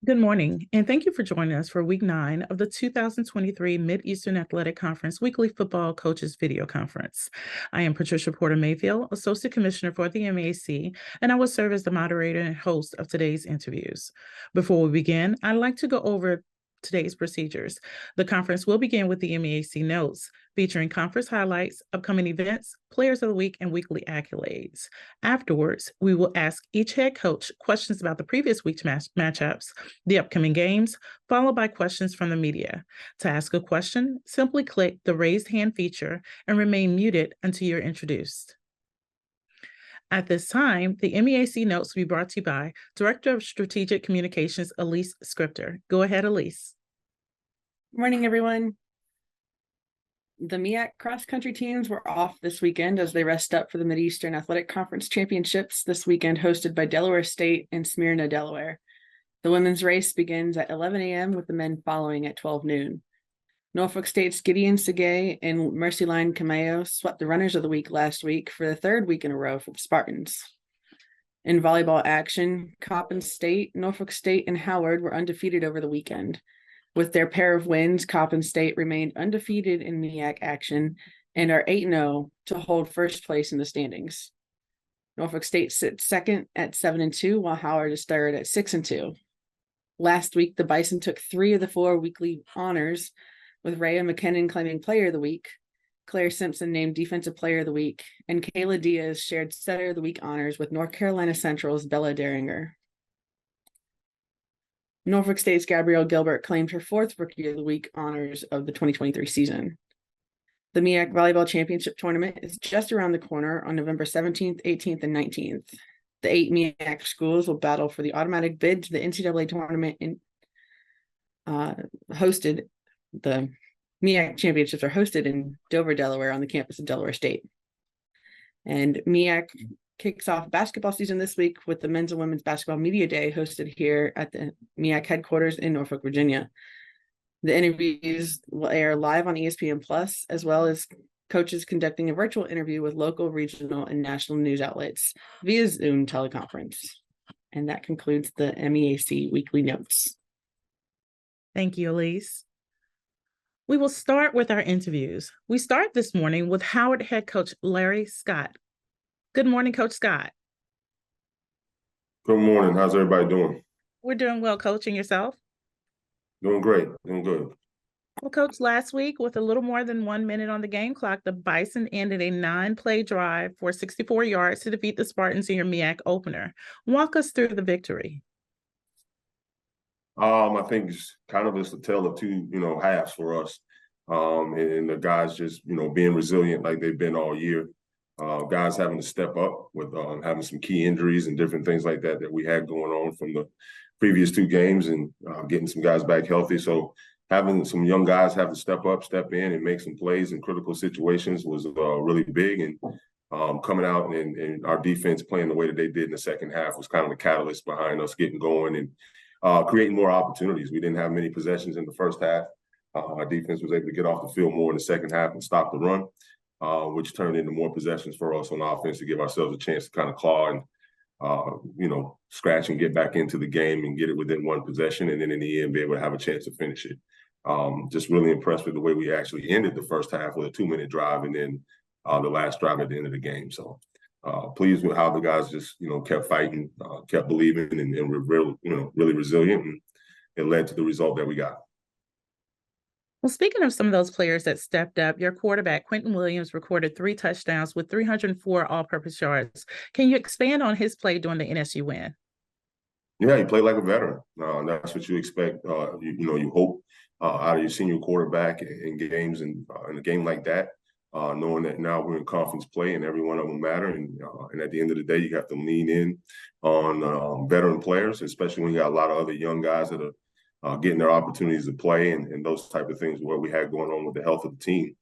Good morning, and thank you for joining us for week 9 of the 2023 Mid-Eastern Athletic Conference Weekly Football Coaches Video Conference. I am Patricia Porter Mayfield, Associate Commissioner for the MAC, and I will serve as the moderator and host of today's interviews. Before we begin, I'd like to go over today's procedures. The conference will begin with the MAC notes, featuring conference highlights, upcoming events, players of the week, and weekly accolades. Afterwards, we will ask each head coach questions about the previous week's matchups, the upcoming games, followed by questions from the media. To ask a question, simply click the raised hand feature and remain muted until you're introduced. At this time, the MEAC notes will be brought to you by Director of Strategic Communications, Elise Scripter. Go ahead, Elise. Good morning, everyone. The MEAC cross-country teams were off this weekend as they rest up for the Mid-Eastern Athletic Conference Championships this weekend, hosted by Delaware State and Smyrna, Delaware. The women's race begins at 11 a.m. with the men following at 12 noon. Norfolk State's Gideon Segay and Mercyline Cameo swept the runners of the week last week for the third week in a row for the Spartans. In volleyball action, Coppin State, Norfolk State, and Howard were undefeated over the weekend. With their pair of wins, Coppin State remained undefeated in MEAC action and are 8-0 to hold first place in the standings. Norfolk State sits second at 7-2, while Howard is third at 6-2. Last week, the Bison took 3 of the 4 weekly honors, with Rhea McKinnon claiming Player of the Week, Claire Simpson named Defensive Player of the Week, and Kayla Diaz shared Setter of the Week honors with North Carolina Central's Bella Derringer. Norfolk State's Gabrielle Gilbert claimed her 4th Rookie of the Week honors of the 2023 season. The MEAC Volleyball Championship Tournament is just around the corner on November 17th, 18th, and 19th. The 8 MEAC schools will battle for the automatic bid to the NCAA tournament The MEAC championships are hosted in Dover, Delaware, on the campus of Delaware State. And MEAC kicks off basketball season this week with the Men's and Women's Basketball Media Day hosted here at the MEAC headquarters in Norfolk, Virginia. The interviews will air live on ESPN Plus, as well as coaches conducting a virtual interview with local, regional, and national news outlets via Zoom teleconference. And that concludes the MEAC weekly notes. Thank you, Elise. We will start with our interviews. We start this morning with Howard head coach Larry Scott. Good morning, Coach Scott. Good morning. How's everybody doing? We're doing well, Coach, and yourself? Doing great. Doing good. Well, Coach, last week, with a little more than 1 minute on the game clock, the Bison ended a 9-play drive for 64 yards to defeat the Spartans in your MEAC opener. Walk us through the victory. I think it's kind of just a tale of two, halves for us. And the guys just, being resilient like they've been all year. Guys having to step up with having some key injuries and different things like that we had going on from the previous 2 games and getting some guys back healthy. So having some young guys have to step up, step in, and make some plays in critical situations was really big. And coming out and our defense playing the way that they did in the second half was kind of the catalyst behind us getting going and creating more opportunities. We didn't have many possessions in the first half. Our defense was able to get off the field more in the second half and stop the run, which turned into more possessions for us on offense to give ourselves a chance to kind of claw and, scratch and get back into the game and get it within 1 possession. And then in the end, be able to have a chance to finish it. Just really impressed with the way we actually ended the first half with a 2-minute drive and then the last drive at the end of the game. So pleased with how the guys just, kept fighting, kept believing and were really resilient. And it led to the result that we got. Well, speaking of some of those players that stepped up, your quarterback, Quentin Williams, recorded 3 touchdowns with 304 all-purpose yards. Can you expand on his play during the NSU win? Yeah, he played like a veteran. That's what you expect. You hope out of your senior quarterback in games and in a game like that, knowing that now we're in conference play and every one of them matter. And at the end of the day, you have to lean in on veteran players, especially when you got a lot of other young guys that are getting their opportunities to play and those type of things, what we had going on with the health of the team.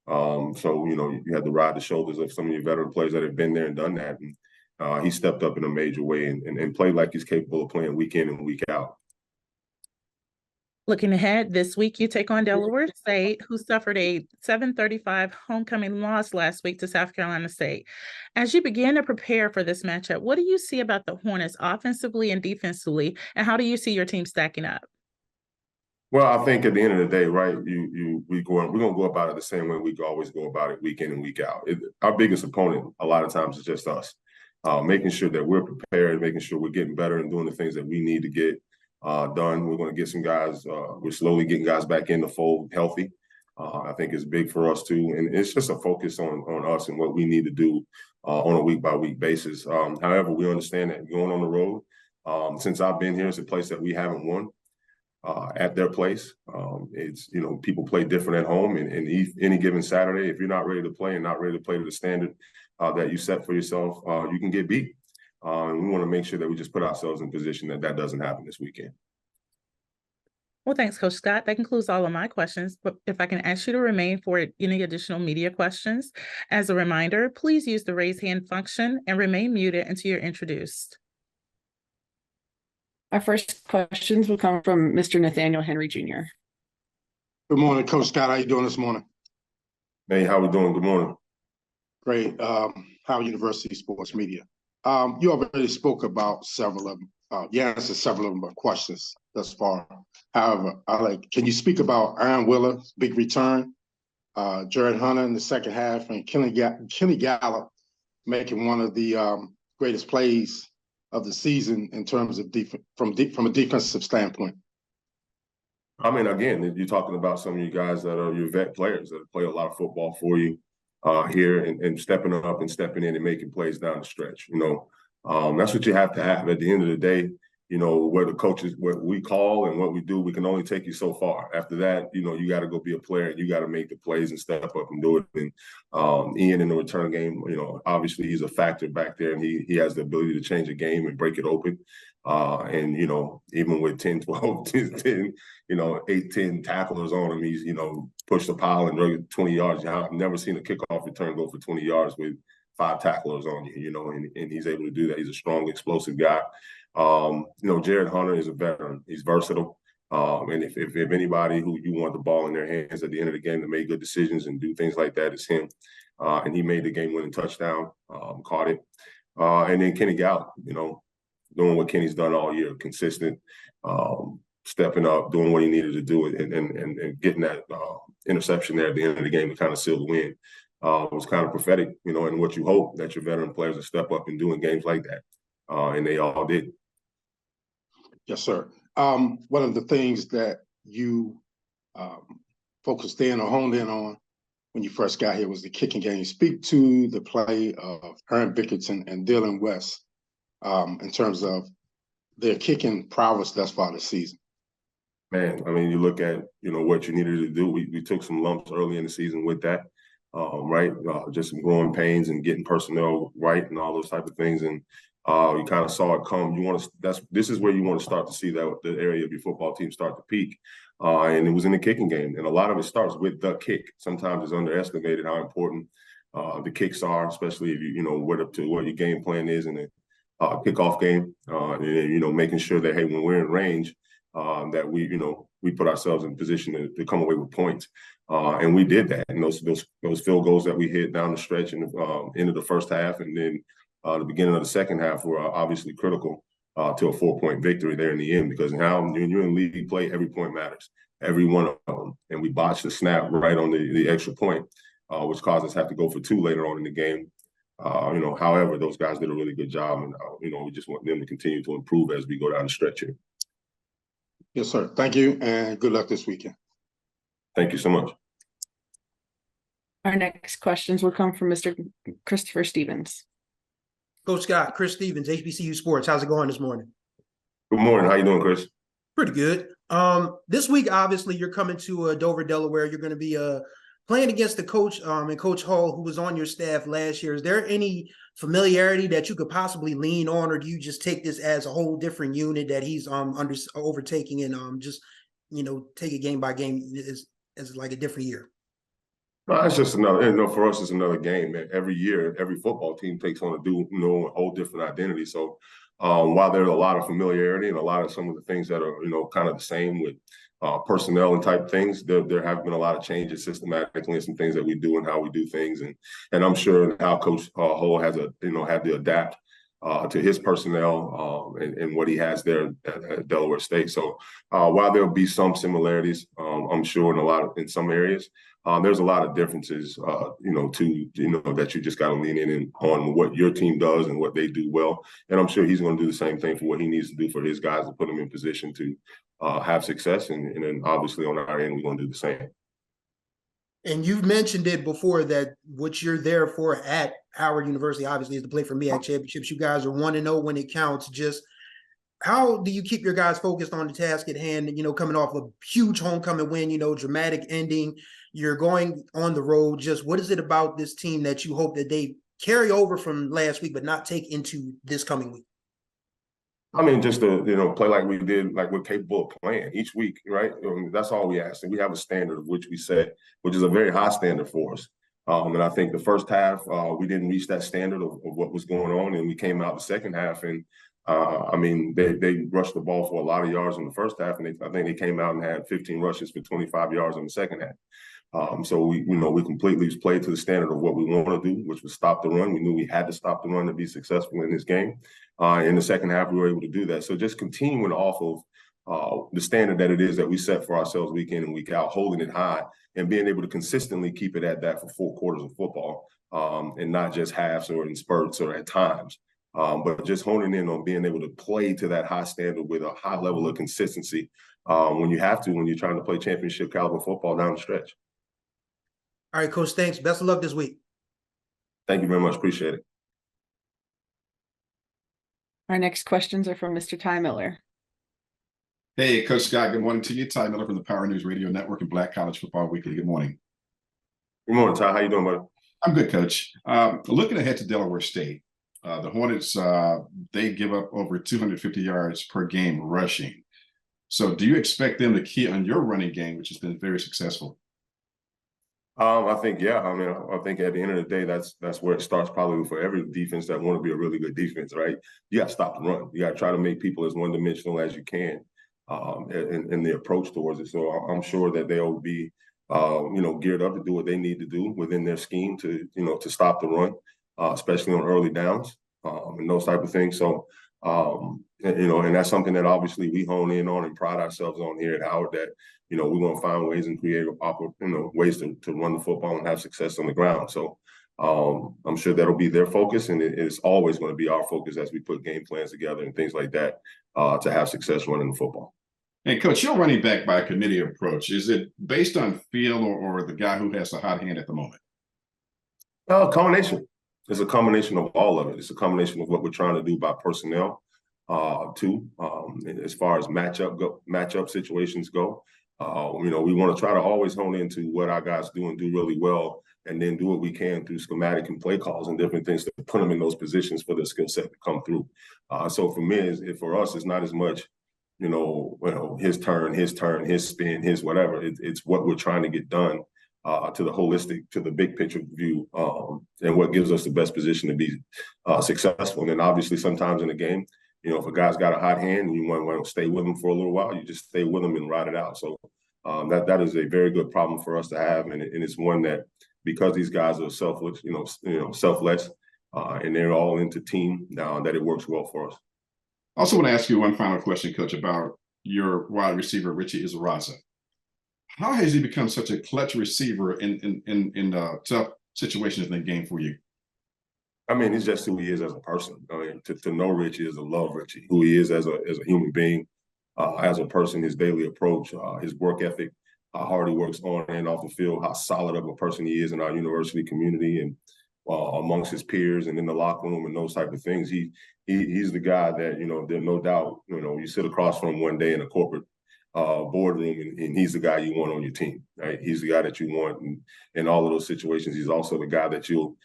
So, you had to ride the shoulders of some of your veteran players that have been there and done that. And he stepped up in a major way and played like he's capable of playing week in and week out. Looking ahead, this week you take on Delaware State, who suffered a 7:35 homecoming loss last week to South Carolina State. As you begin to prepare for this matchup, what do you see about the Hornets offensively and defensively, and how do you see your team stacking up? Well, I think at the end of the day, right, we're gonna go about it the same way we always go about it, week in and week out. Our biggest opponent a lot of times is just us, making sure that we're prepared, making sure we're getting better and doing the things that we need to get done. We're going to get some guys. We're slowly getting guys back in the fold healthy. I think it's big for us too, and it's just a focus on us and what we need to do on a week by week basis. However, we understand that going on the road, since I've been here, it's a place that we haven't won. At their place, it's people play different at home, and any given Saturday, if you're not ready to play and not ready to play to the standard that you set for yourself, you can get beat. And we want to make sure that we just put ourselves in position that doesn't happen this weekend. Well, thanks, Coach Scott. That concludes all of my questions. But if I can ask you to remain for any additional media questions. As a reminder, please use the raise hand function and remain muted until you're introduced. Our first questions will come from Mr. Nathaniel Henry Jr. Good morning, Coach Scott. How you doing this morning? Hey, how we doing? Good morning. Great. Howard University Sports Media. You already spoke about several of them. You answered several of my questions thus far. However, can you speak about Aaron Willer's big return, Jared Hunter in the second half, and Kenny Gallup making one of the greatest plays of the season in terms of from a defensive standpoint? I mean, again, you're talking about some of you guys that are your vet players that play a lot of football for you here and stepping up and stepping in and making plays down the stretch. That's what you have to have. At the end of the day, where the coaches, what we call and what we do, we can only take you so far. After that, you got to go be a player and you got to make the plays and step up and do it. And Ian in the return game, obviously he's a factor back there, and he has the ability to change a game and break it open. And even with 10, 12, 10, 8, 10 tacklers on him, he's, pushed the pile and drug it 20 yards. I've never seen a kickoff return go for 20 yards with 5 tacklers on you, and he's able to do that. He's a strong, explosive guy. Jared Hunter is a veteran. He's versatile. And if anybody who you want the ball in their hands at the end of the game to make good decisions and do things like that, it's him. And he made the game-winning touchdown, caught it. And then Kenny Gallup, doing what Kenny's done all year, consistent, stepping up, doing what he needed to do, and getting that interception there at the end of the game to kind of seal the win. Was kind of prophetic, and what you hope that your veteran players will step up and do in games like that. And they all did. Yes, sir. One of the things that you focused in or honed in on when you first got here was the kicking game. Speak to the play of Aaron Bickerton and Dylan West in terms of their kicking prowess thus far this season. Man, I mean, you look at, what you needed to do. We took some lumps early in the season with that, right? Just some growing pains and getting personnel right and all those type of things. And you kind of saw it come. This is where you want to start to see that the area of your football team start to peak. And it was in the kicking game. And a lot of it starts with the kick. Sometimes it's underestimated how important the kicks are, especially if what your game plan is in the kickoff game. And making sure that, hey, when we're in range, that we put ourselves in position to come away with points. And we did that. And those field goals that we hit down the stretch in the end of the first half, and then the beginning of the second half were obviously critical to a 4-point victory there in the end, because now when you're in league play, every point matters, every one of them. And we botched the snap right on the extra point, which caused us to have to go for 2 later on in the game. However, those guys did a really good job, and we just want them to continue to improve as we go down the stretch here. Yes, sir. Thank you, and good luck this weekend. Thank you so much. Our next questions will come from Mr. Christopher Stevens. Coach Scott, Chris Stevens, HBCU Sports. How's it going this morning? Good morning. How you doing, Chris? Pretty good. This week, obviously, you're coming to Dover, Delaware. You're going to be playing against the coach and Coach Hall, who was on your staff last year. Is there any familiarity that you could possibly lean on, or do you just take this as a whole different unit that he's overtaking and just take it game by game as like a different year? No, it's just another. For us, it's another game. Man. Every year, every football team takes on a whole different identity. So while there's a lot of familiarity and a lot of some of the things that are, you know, kind of the same with personnel and type things, there have been a lot of changes systematically and some things that we do and how we do things. And I'm sure how Coach Hull has had to adapt to his personnel and what he has there at Delaware State. So while there'll be some similarities, I'm sure in some areas, there's a lot of differences, that you just got to lean in on what your team does and what they do well. And I'm sure he's going to do the same thing for what he needs to do for his guys to put them in position to have success. And then obviously on our end, we're going to do the same. And you've mentioned it before that what you're there for at Howard University, obviously, is to play for MEAC championships. You guys are 1-0 when it counts. Just how do you keep your guys focused on the task at hand? You know, coming off a huge homecoming win, dramatic ending, you're going on the road. Just what is it about this team that you hope that they carry over from last week, but not take into this coming week? I mean, just to, play like we did, like we're capable of playing each week, right? That's all we ask. And we have a standard of which we set, which is a very high standard for us. And I think the first half, we didn't reach that standard of what was going on. And we came out the second half and, they rushed the ball for a lot of yards in the first half. And I think they came out and had 15 rushes for 25 yards in the second half. So we completely played to the standard of what we want to do, which was stop the run. We knew we had to stop the run to be successful in this game. In the second half, we were able to do that. So just continuing off of the standard that it is that we set for ourselves week in and week out, holding it high and being able to consistently keep it at that for 4 quarters of football, and not just halves or in spurts or at times, but just honing in on being able to play to that high standard with a high level of consistency when you have to, when you're trying to play championship caliber football down the stretch. All right, Coach, thanks. Best of luck this week. Thank you very much. Appreciate it. Our next questions are from Mr. Ty Miller. Hey, Coach Scott, good morning to you. Ty Miller from the Power News Radio Network and Black College Football Weekly. Good morning. Good morning, Ty. How you doing, buddy? I'm good, Coach. Looking ahead to Delaware State, the Hornets, they give up over 250 yards per game rushing. So do you expect them to key on your running game, which has been very successful? I think, yeah. I think at the end of the day, that's where it starts probably for every defense that want to be a really good defense, right? You got to stop the run. You got to try to make people as one-dimensional as you can in the approach towards it. So I'm sure that they'll be, geared up to do what they need to do within their scheme to stop the run, especially on early downs and those type of things. So, and that's something that obviously we hone in on and pride ourselves on here at Howard, that we want to find ways and create ways to run the football and have success on the ground. So I'm sure that'll be their focus, and it's always going to be our focus as we put game plans together and things like that to have success running the football. And Coach, you're running back by a committee approach. Is it based on feel or the guy who has the hot hand at the moment? Combination. It's a combination of all of it. It's a combination of what we're trying to do by personnel, too, as far as matchup situations go. We want to try to always hone into what our guys do and do really well, and then do what we can through schematic and play calls and different things to put them in those positions for the skill set to come through. So for me, for us, it's not as much, his turn, his spin, his whatever. It's what we're trying to get done to the holistic, to the big picture view, and what gives us the best position to be successful. And then obviously sometimes in a game, if a guy's got a hot hand and you want to stay with him for a little while, you just stay with him and ride it out. So that is a very good problem for us to have, and it's one that, because these guys are selfless, and they're all into team now, that it works well for us. I also want to ask you one final question, Coach, about your wide receiver, Richie Izaraza. How has he become such a clutch receiver in tough situations in the game for you? I mean, it's just who he is as a person. I mean, to know Richie is to love Richie, who he is as a human being, as a person, his daily approach, his work ethic, how hard he works on and off the field, how solid of a person he is in our university community and amongst his peers and in the locker room and those type of things. He's the guy that, there's no doubt, you sit across from him one day in a corporate boardroom and he's the guy you want on your team, right? He's the guy that you want in all of those situations. He's also the guy that you'll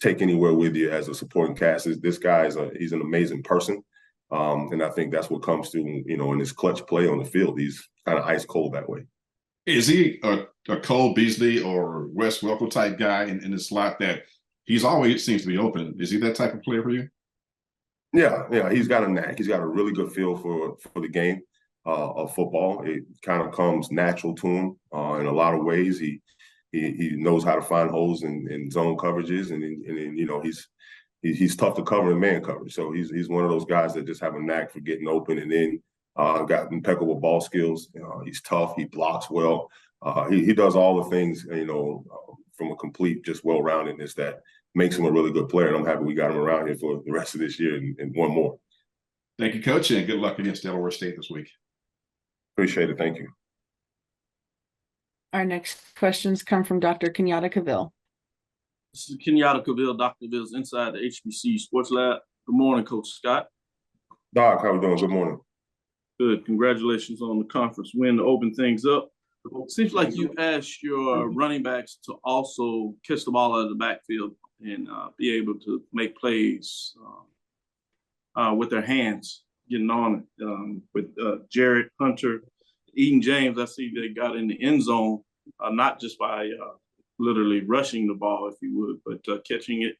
take anywhere with you as a supporting cast. This guy he's an amazing person. And I think that's what comes through, in his clutch play on the field. He's kind of ice cold that way. Is he a Cole Beasley or Wes Welker type guy in the slot that he's always seems to be open? Is he that type of player for you? Yeah, he's got a knack. He's got a really good feel for the game of football. It kind of comes natural to him in a lot of ways. He knows how to find holes in zone coverages, and you know he's tough to cover in man coverage. So he's one of those guys that just have a knack for getting open, and then got impeccable ball skills. He's tough. He blocks well. He does all the things, from a complete, just well-roundedness that makes him a really good player. And I'm happy we got him around here for the rest of this year and one more. Thank you, Coach, and good luck against Delaware State this week. Appreciate it. Thank you. Our next questions come from Dr. Kenyatta Cavill. This is Kenyatta Cavill, Dr. Cavill's inside the HBC Sports Lab. Good morning, Coach Scott. Doc, how we doing? Good morning. Good. Congratulations on the conference win to open things up. It seems like you asked your running backs to also catch the ball out of the backfield and be able to make plays with their hands, getting on it. With Jarrett, Hunter, Eden James, I see they got in the end zone, not just by literally rushing the ball, if you would, but catching it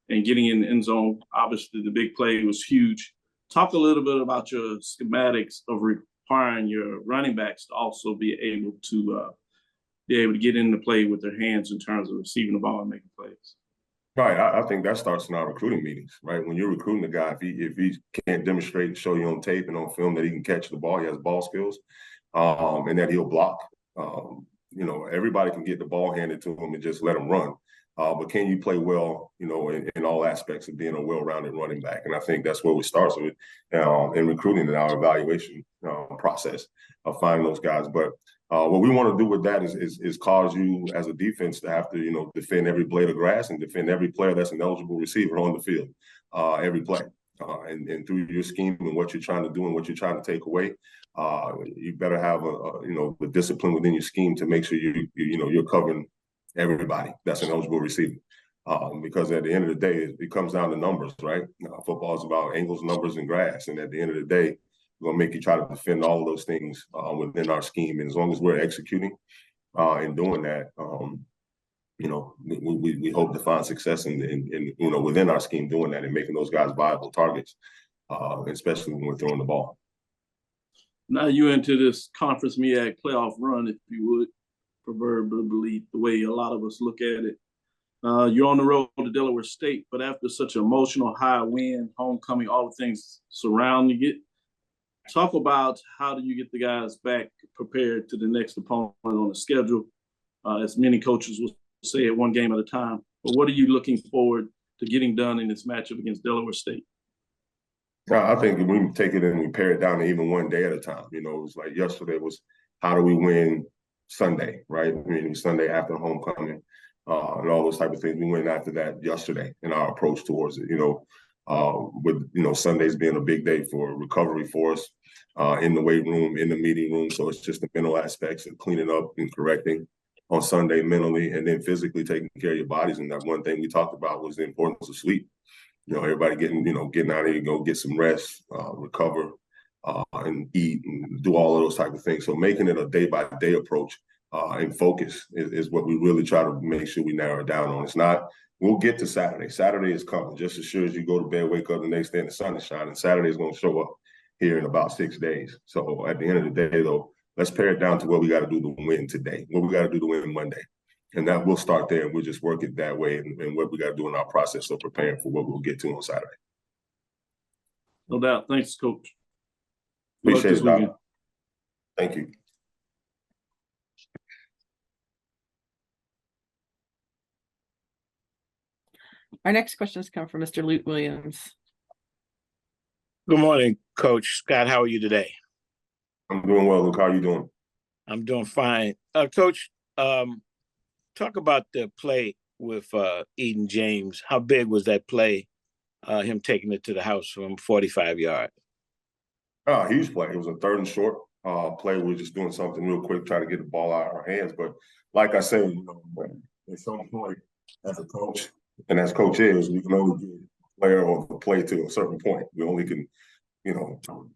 and getting in the end zone. Obviously, the big play was huge. Talk a little bit about your schematics of requiring your running backs to also be able to get into play with their hands in terms of receiving the ball and making plays. Right. I think that starts in our recruiting meetings, right? When you're recruiting a guy, if he can't demonstrate and show you on tape and on film that he can catch the ball, he has ball skills, and that he'll block. Everybody can get the ball handed to him and just let him run. But can you play well, in all aspects of being a well-rounded running back? And I think that's where we start with in recruiting and our evaluation process of finding those guys. But what we want to do with that is cause you as a defense to have to, defend every blade of grass and defend every player that's an eligible receiver on the field, every play. And through your scheme and what you're trying to do and what you're trying to take away, you better have the discipline within your scheme to make sure you're covering everybody that's an eligible receiver. Because at the end of the day, it comes down to numbers, right? Football is about angles, numbers, and grass. And at the end of the day, we're going to make you try to defend all of those things within our scheme. And as long as we're executing and doing that, we hope to find success in within our scheme doing that and making those guys viable targets, especially when we're throwing the ball. Now you're into this conference MEAC playoff run, if you would, proverbially, the way a lot of us look at it. You're on the road to Delaware State, but after such an emotional high win, homecoming, all the things surrounding it, talk about how do you get the guys back prepared to the next opponent on the schedule, as many coaches will say it one game at a time. But what are you looking forward to getting done in this matchup against Delaware State? I think we take it and we pare it down to even one day at a time. It was like yesterday was how do we win Sunday, right? I mean, it was Sunday after homecoming and all those type of things. We went after that yesterday in our approach towards it, with Sundays being a big day for recovery for us in the weight room, in the meeting room. So it's just the mental aspects of cleaning up and correcting on Sunday mentally, and then physically taking care of your bodies. And that one thing we talked about was the importance of sleep. Everybody getting out of here, go get some rest, recover, and eat and do all of those type of things. So making it a day-by-day approach and focus is what we really try to make sure we narrow it down on. It's not, we'll get to Saturday. Saturday is coming. Just as sure as you go to bed, wake up the next day and the sun is shining, Saturday is going to show up here in about 6 days. So at the end of the day, though, let's pare it down to what we got to do to win today, what we got to do to win Monday. And that we'll start there and we'll just work it that way and what we got to do in our process of preparing for what we'll get to on Saturday. No doubt. Thanks, Coach. Appreciate it, Doc. Thank you. Our next questions come from Mr. Luke Williams. Good morning, Coach Scott. How are you today? I'm doing well, Luke. How are you doing? I'm doing fine. Coach, talk about the play with Eden James. How big was that play, him taking it to the house from 45 yards? Huge play. It was a 3rd and short play. We were just doing something real quick, trying to get the ball out of our hands. But like I said, at some point, as a coach and as coach is, we can only get a player or the play to a certain point. We only can,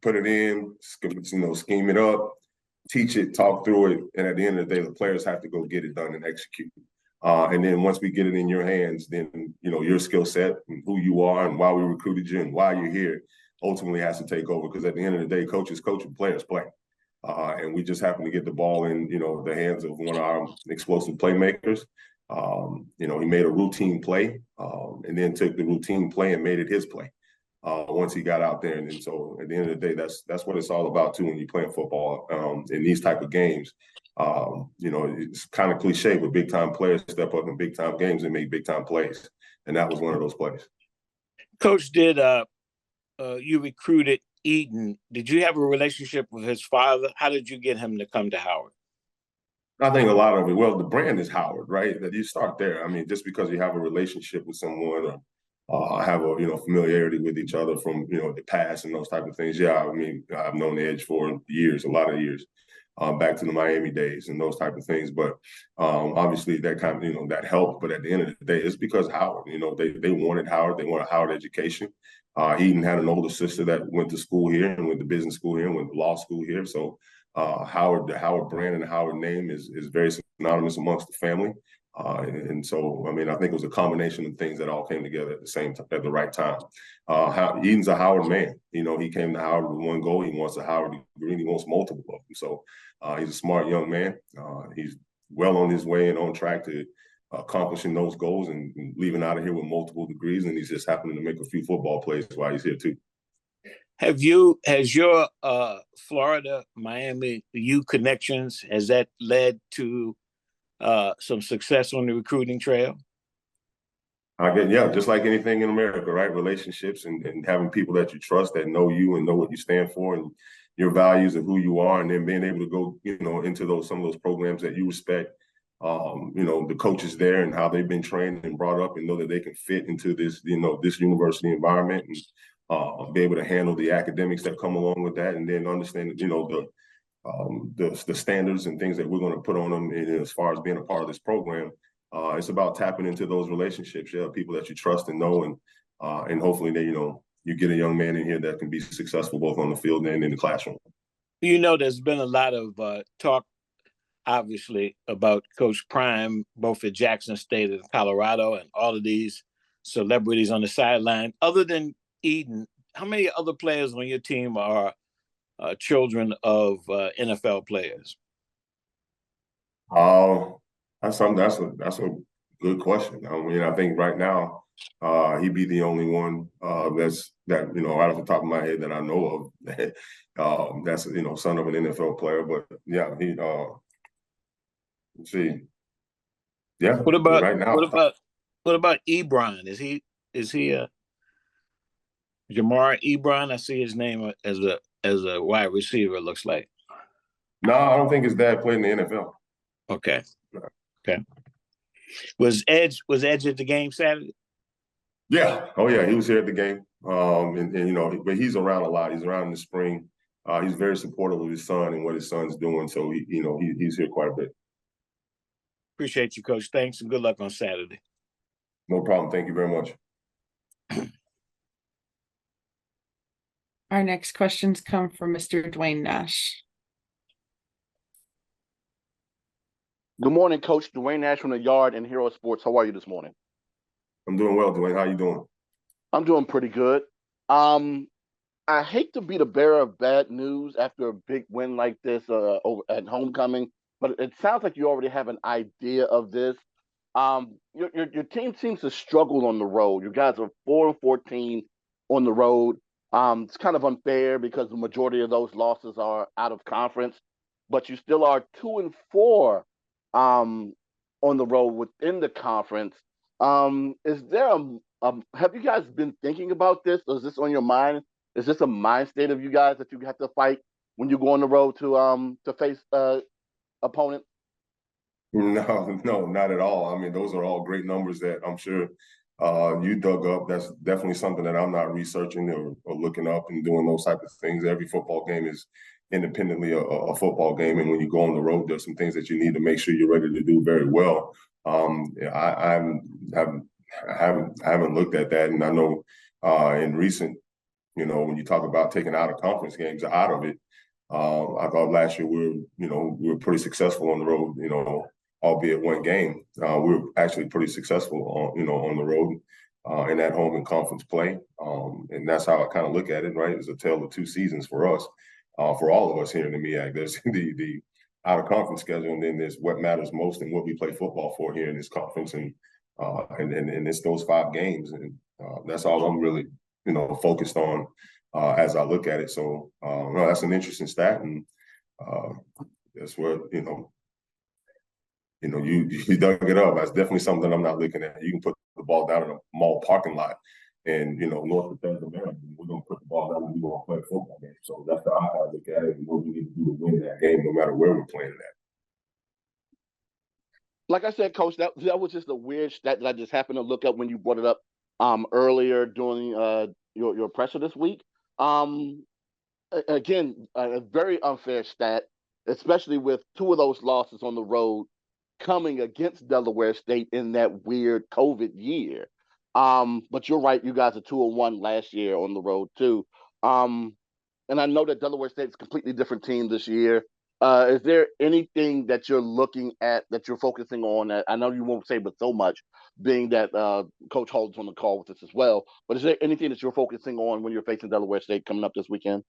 put it in, scheme it up, teach it, talk through it, and at the end of the day, the players have to go get it done and execute. And then once we get it in your hands, then, you know, your skill set and who you are and why we recruited you and why you're here ultimately has to take over. Because at the end of the day, coaches coach and players play. And we just happen to get the ball in, you know, the hands of one of our explosive playmakers. You know, he made a routine play and then took the routine play and made it his play once he got out there. And then, so at the end of the day, that's what it's all about too when you're playing football in these type of games. You know, it's kind of cliche, but big time players step up in big time games and make big time plays. And that was one of those plays. Coach, did you recruited Eden? Did you have a relationship with his father? How did you get him to come to Howard? I think a lot of it, well, the brand is Howard, right? That you start there. I mean, just because you have a relationship with someone or have a, you know, familiarity with each other from, you know, the past and those type of things. Yeah, I mean, I've known Edge for years, a lot of years, back to the Miami days and those type of things. But obviously that kind of, you know, that helped. But at the end of the day, it's because Howard, you know, they wanted Howard. They wanted Howard education. Eden had an older sister that went to school here and went to business school here and went to law school here. So Howard, the Howard brand and the Howard name is very synonymous amongst the family. And so, I mean, I think it was a combination of things that all came together at the same time, at the right time. Eden's a Howard man. You know, he came to Howard with one goal. He wants a Howard degree. He wants multiple of them. So he's a smart young man. He's well on his way and on track to accomplishing those goals and leaving out of here with multiple degrees. And he's just happening to make a few football plays while he's here too. Has your Florida, Miami U connections, has that led to some success on the recruiting trail? Yeah, just like anything in America, right? Relationships and having people that you trust that know you and know what you stand for and your values and who you are, and then being able to go, you know, into some of those programs that you respect. You know, the coaches there and how they've been trained and brought up and know that they can fit into this, you know, this university environment and be able to handle the academics that come along with that, and then understand, you know, the standards and things that we're going to put on them as far as being a part of this program. It's about tapping into those relationships, people that you trust and know, and hopefully they, you know, you get a young man in here that can be successful both on the field and in the classroom. You know, there's been a lot of talk, obviously, about Coach Prime, both at Jackson State and Colorado, and all of these celebrities on the sideline. Other than Eden, how many other players on your team are children of NFL players? That's a good question. I mean, I think right now he'd be the only one that you know, right off the top of my head that I know of that's, you know, son of an NFL player. But yeah, he let's see. Yeah. What about right now? What about Ebron? Is he Jamar Ebron? I see his name as a wide receiver, it looks like. No, I don't think his dad played in the NFL. Okay. Okay. Was Edge at the game Saturday? Yeah. Oh yeah, he was here at the game. And you know, but he's around a lot. He's around in the spring. He's very supportive of his son and what his son's doing. So he's here quite a bit. Appreciate you, Coach. Thanks and good luck on Saturday. No problem. Thank you very much. Our next questions come from Mr. Dwayne Nash. Good morning, Coach. Dwayne Nash from the Yard and Hero Sports. How are you this morning? I'm doing well, Dwayne. How you doing? I'm doing pretty good. I hate to be the bearer of bad news after a big win like this over at homecoming, but it sounds like you already have an idea of this. Your team seems to struggle on the road. You guys are 4-14 on the road. It's kind of unfair because the majority of those losses are out of conference, but you still are 2-4 on the road within the conference. Is there have you guys been thinking about this? Or is this on your mind? Is this a mind state of you guys that you have to fight when you go on the road to face opponents? No, not at all. I mean, those are all great numbers that I'm sure you dug up. That's definitely something that I'm not researching or looking up and doing those type of things. Every football game is independently a football game, and when you go on the road, there's some things that you need to make sure you're ready to do very well. I haven't looked at that, and I know in recent, you know, when you talk about taking out of conference games out of it, I thought last year we were pretty successful on the road, you know, albeit one game. We were actually pretty successful on the road in that home and conference play. And that's how I kind of look at it, right? It's a tale of two seasons for us, for all of us here in the MEAC. There's the out of conference schedule, and then there's what matters most and what we play football for here in this conference, and it's those 5 games, and that's all I'm really focused on as I look at it. So no, that's an interesting stat, and that's what you dug it up. That's definitely something I'm not looking at. You can put the ball down in a mall parking lot, and North of Bethesda, Maryland, we're gonna put the ball down and we're gonna play a football game. So that's how I look at it, and what we need to do to win that game, no matter where we're playing it at. Like I said, Coach, that was just a weird stat that I just happened to look up when you brought it up earlier during your presser this week. Again, a very unfair stat, especially with 2 of those losses on the road coming against Delaware State in that weird COVID year. But you're right, you guys are 2-1 last year on the road too. And I know that Delaware State is a completely different team this year. Is there anything that you're looking at, that you're focusing on? I know you won't say but so much, being that Coach Hall's on the call with us as well. But is there anything that you're focusing on when you're facing Delaware State coming up this weekend?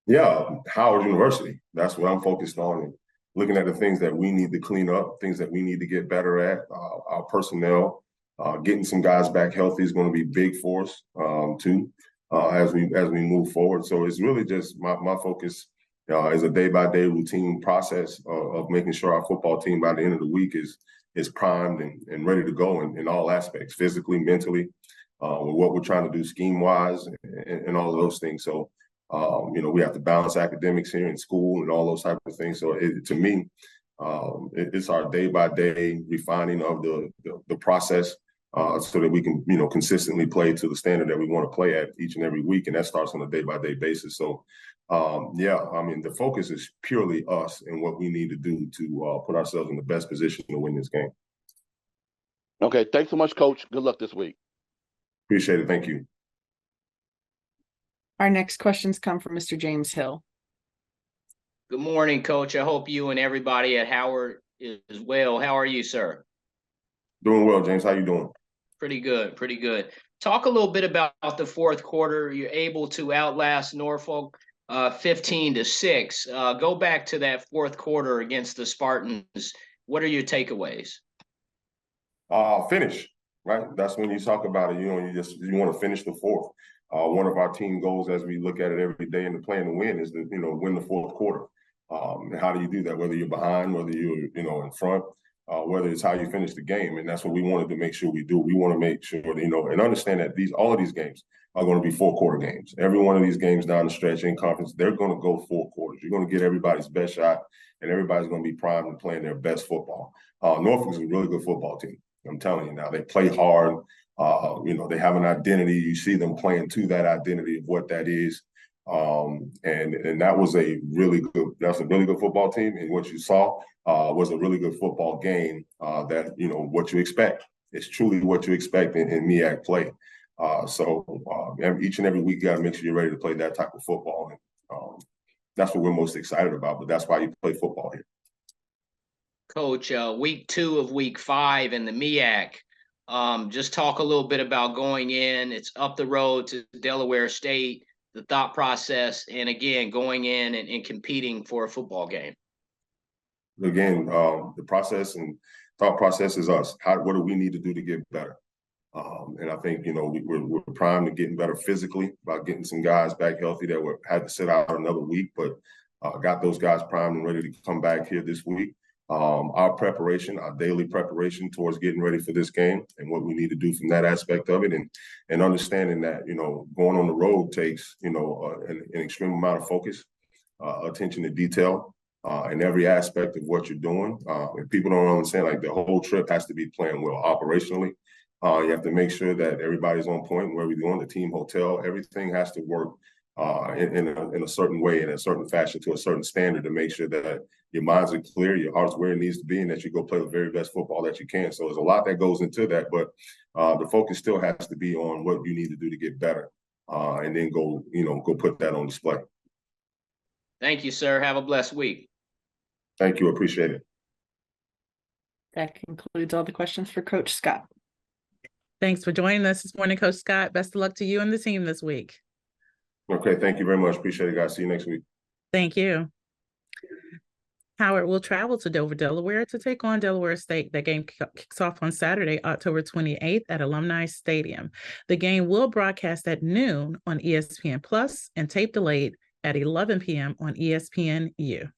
Yeah, Howard University. That's what I'm focused on, and looking at the things that we need to clean up, things that we need to get better at. Our personnel, getting some guys back healthy is going to be big for us too, as we move forward. So it's really just my focus is a day-by-day routine process of making sure our football team by the end of the week is primed and ready to go in all aspects, physically, mentally, with what we're trying to do scheme-wise and all of those things. So, we have to balance academics here in school and all those types of things. So to me, it's our day-by-day refining of the process so that we can, consistently play to the standard that we want to play at each and every week. And that starts on a day-by-day basis. So, the focus is purely us and what we need to do to put ourselves in the best position to win this game. Okay, thanks so much, Coach. Good luck this week. Appreciate it. Thank you. Our next questions come from Mr. James Hill. Good morning, Coach. I hope you and everybody at Howard is well. How are you, sir? Doing well, James. How you doing? Pretty good, pretty good. Talk a little bit about the fourth quarter. You're able to outlast Norfolk 15-6. Go back to that fourth quarter against the Spartans. What are your takeaways? Finish, right? That's when you talk about it. You want to finish the fourth. One of our team goals, as we look at it every day in the plan to win, is to win the fourth quarter. And how do you do that? Whether you're behind, whether you're in front, whether it's how you finish the game, and that's what we wanted to make sure we do. We want to make sure and understand that all of these games are going to be 4-quarter games. Every one of these games down the stretch in conference, they're going to go 4 quarters. You're going to get everybody's best shot, and everybody's going to be primed and playing their best football. Norfolk is a really good football team. I'm telling you now, they play hard. They have an identity. You see them playing to that identity of what that is. And that was a really good football team. And what you saw was a really good football game that, what you expect. It's truly what you expect in MEAC play. So each and every week, you got to make sure you're ready to play that type of football. And that's what we're most excited about, but that's why you play football here. Coach, week 2 of week 5 in the MEAC. Just talk a little bit about going in. It's up the road to Delaware State, the thought process, and again, going in and competing for a football game. Again, the process and thought process is us. What do we need to do to get better? And I think, we're primed to getting better physically, about getting some guys back healthy that had to sit out another week, but got those guys primed and ready to come back here this week. Our daily preparation towards getting ready for this game and what we need to do from that aspect of it, and understanding that, going on the road takes, an extreme amount of focus, attention to detail, in every aspect of what you're doing. If people don't understand, like, the whole trip has to be playing well operationally. You have to make sure that everybody's on point where we're doing the team hotel. Everything has to work in a certain way, in a certain fashion, to a certain standard, to make sure that your minds are clear, your heart's where it needs to be, and that you go play the very best football that you can. So there's a lot that goes into that, but the focus still has to be on what you need to do to get better, and then go put that on display. Thank you, sir. Have a blessed week. Thank you. Appreciate it. That concludes all the questions for Coach Scott. Thanks for joining us this morning, Coach Scott. Best of luck to you and the team this week. Okay, thank you very much. Appreciate it, guys. See you next week. Thank you. Howard will travel to Dover, Delaware to take on Delaware State. That game kicks off on Saturday, October 28th at Alumni Stadium. The game will broadcast at noon on ESPN Plus and tape delayed at 11 p.m. on ESPNU.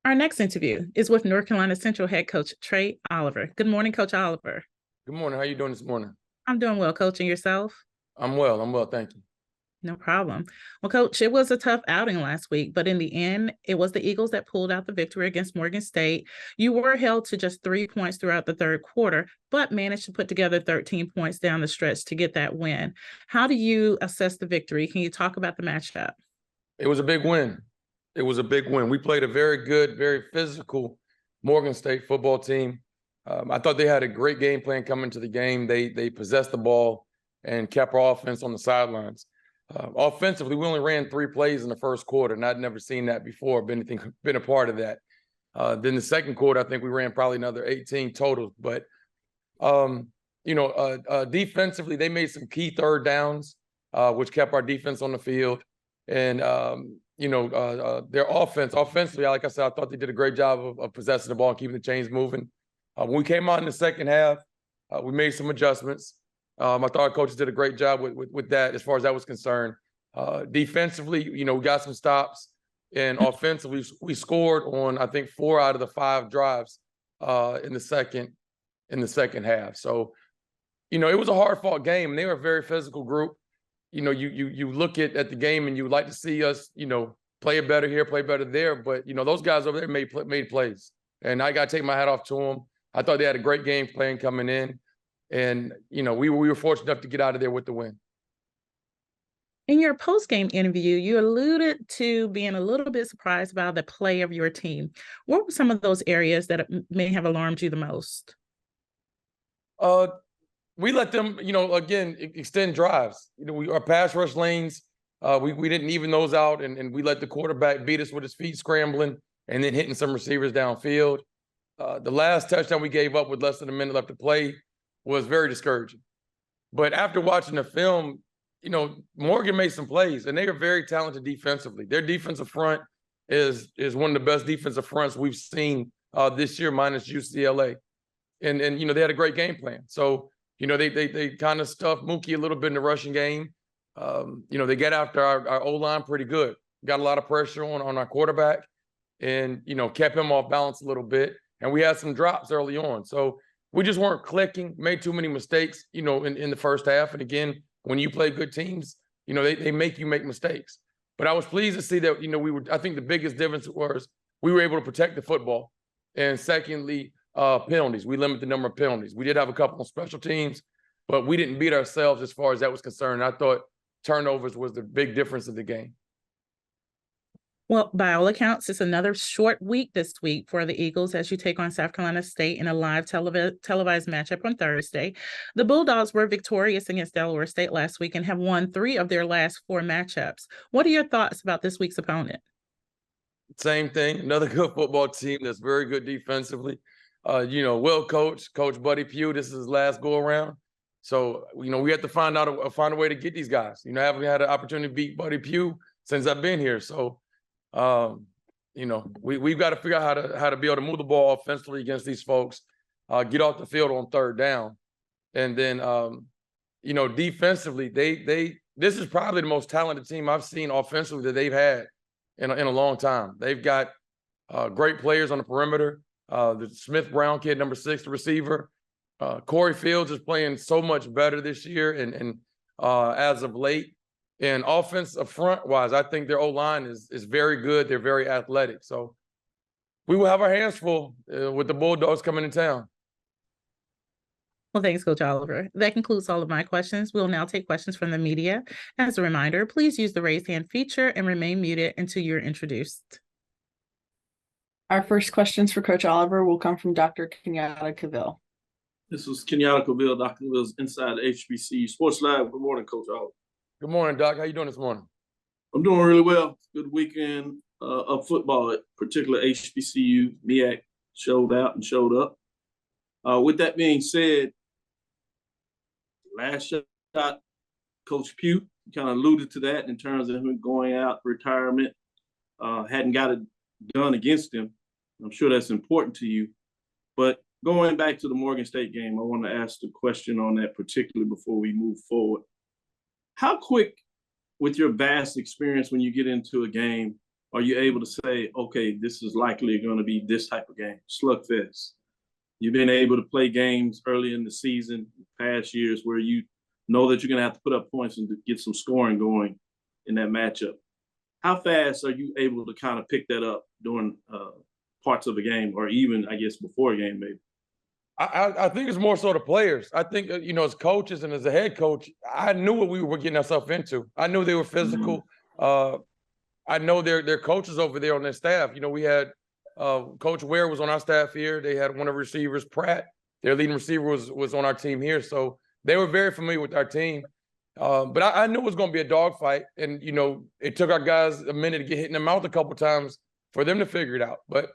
Our next interview is with North Carolina Central head coach Trey Oliver. Good morning, Coach Oliver. Good morning. How you doing this morning? I'm doing well, Coach, and yourself? I'm well. Thank you. No problem. Well, Coach, it was a tough outing last week, but in the end, it was the Eagles that pulled out the victory against Morgan State. You were held to just 3 points throughout the third quarter, but managed to put together 13 points down the stretch to get that win. How do you assess the victory? Can you talk about the matchup? It was a big win. We played a very good, very physical Morgan State football team. I thought they had a great game plan coming to the game. They possessed the ball and kept our offense on the sidelines. Offensively, we only ran 3 plays in the first quarter, and I'd never seen that before, been a part of that. Then the second quarter, I think we ran probably another 18 total. But, defensively, they made some key third downs, which kept our defense on the field. And, their offensively, like I said, I thought they did a great job of possessing the ball and keeping the chains moving. When we came out in the second half, we made some adjustments. I thought our coaches did a great job with that as far as that was concerned. Defensively, we got some stops, and offensively, we scored on, I think, 4 out of the 5 drives in the second half. So, it was a hard-fought game, and they were a very physical group. You look at the game, and you would like to see us, play it better here, play better there. But, those guys over there made plays, and I got to take my hat off to them. I thought they had a great game plan coming in. And, we were fortunate enough to get out of there with the win. In your post-game interview, you alluded to being a little bit surprised about the play of your team. What were some of those areas that may have alarmed you the most? We let them, again, extend drives. Our pass rush lanes, we didn't even those out, and we let the quarterback beat us with his feet scrambling and then hitting some receivers downfield. The last touchdown we gave up with less than a minute left to play was very discouraging. But after watching the film, Morgan made some plays, and they are very talented defensively. Their defensive front is one of the best defensive fronts we've seen this year, minus UCLA. And they had a great game plan. So, they kind of stuffed Mookie a little bit in the rushing game. They got after our O-line pretty good. Got a lot of pressure on our quarterback and, kept him off balance a little bit. And we had some drops early on. So we just weren't clicking, made too many mistakes, in the first half. And again, when you play good teams, they make you make mistakes. But I was pleased to see that, I think the biggest difference was we were able to protect the football. And secondly, penalties. We limit the number of penalties. We did have a couple of special teams, but we didn't beat ourselves as far as that was concerned. I thought turnovers was the big difference of the game. Well, by all accounts, it's another short week this week for the Eagles as you take on South Carolina State in a live televised matchup on Thursday. The Bulldogs were victorious against Delaware State last week and have won 3 of their last 4 matchups. What are your thoughts about this week's opponent? Same thing. Another good football team that's very good defensively. Well coached, Coach Buddy Pugh. This is his last go around. So, we have to find a way to get these guys. I haven't had an opportunity to beat Buddy Pugh since I've been here. So, we've got to figure out how to be able to move the ball offensively against these folks, get off the field on third down. And then, defensively, this is probably the most talented team I've seen offensively that they've had in a long time. They've got great players on the perimeter. The Smith Brown kid, number 6, the receiver. Corey Fields is playing so much better this year and as of late. And offensive front-wise, I think their O-line is very good. They're very athletic. So we will have our hands full with the Bulldogs coming in town. Well, thanks, Coach Oliver. That concludes all of my questions. We'll now take questions from the media. As a reminder, please use the raise hand feature and remain muted until you're introduced. Our first questions for Coach Oliver will come from Dr. Kenyatta Cavill. This is Kenyatta Cavill, Dr. Cavill's Inside HBCU Sports Live. Good morning, Coach Oliver. Good morning, Doc. How you doing this morning? I'm doing really well. Good weekend of football at particular HBCU. MEAC showed out and showed up. With that being said, last shot, Coach Pugh kind of alluded to that in terms of him going out retirement. Hadn't got it done against him. I'm sure that's important to you. But going back to the Morgan State game, I want to ask the question on that particularly before we move forward. How quick, with your vast experience when you get into a game, are you able to say, okay, this is likely going to be this type of game, slugfest? You've been able to play games early in the season, past years, where you know that you're going to have to put up points and get some scoring going in that matchup. How fast are you able to kind of pick that up during parts of a game, or even, I guess, before a game, maybe? I think it's more so the players. I think, as coaches and as a head coach, I knew what we were getting ourselves into. I knew they were physical. I know their coaches over there on their staff. We had Coach Ware was on our staff here. They had one of the receivers, Pratt. Their leading receiver was on our team here. So they were very familiar with our team. But I knew it was going to be a dogfight. And, it took our guys a minute to get hit in the mouth a couple times for them to figure it out. But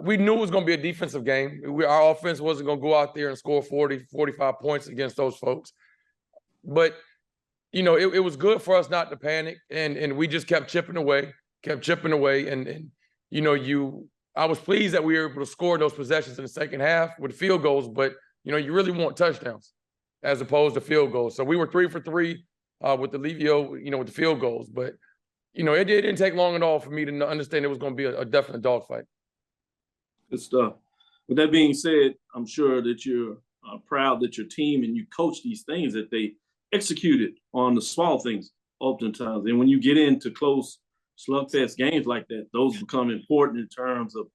we knew it was going to be a defensive game. Our offense wasn't going to go out there and score 40, 45 points against those folks. But, it was good for us not to panic. And we just kept chipping away. And I was pleased that we were able to score those possessions in the second half with field goals. But, you really want touchdowns as opposed to field goals. So we were 3 for 3 with the Levio, with the field goals. But, it didn't take long at all for me to understand it was going to be a definite dogfight. Good stuff. With that being said, I'm sure that you're proud that your team and you coach these things, that they executed on the small things oftentimes. And when you get into close slugfest games like that, those become important in terms of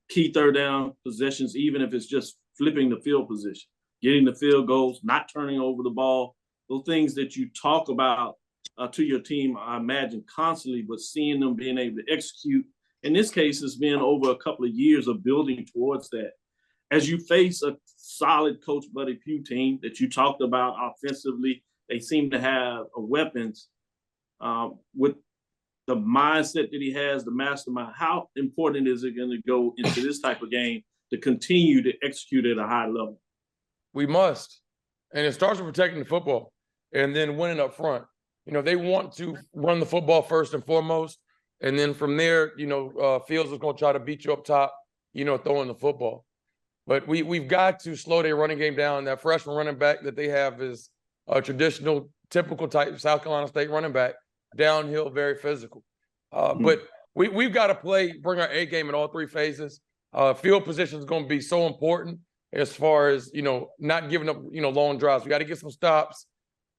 key third down possessions, even if it's just flipping the field position, getting the field goals, not turning over the ball, those things that you talk about to your team, I imagine constantly, but seeing them being able to execute. In this case, it's been over a couple of years of building towards that. As you face a solid Coach Buddy Pugh team that you talked about offensively, they seem to have weapons with the mindset that he has, the mastermind. How important is it going to go into this type of game to continue to execute at a high level? We must. And it starts with protecting the football and then winning up front. They want to run the football first and foremost. And then from there, Fields is going to try to beat you up top, throwing the football. But we've got to slow their running game down. That freshman running back that they have is a traditional, typical type South Carolina State running back, downhill, very physical. But we've got to bring our A game in all 3 phases. Field position is going to be so important as far as, not giving up, long drives. We got to get some stops.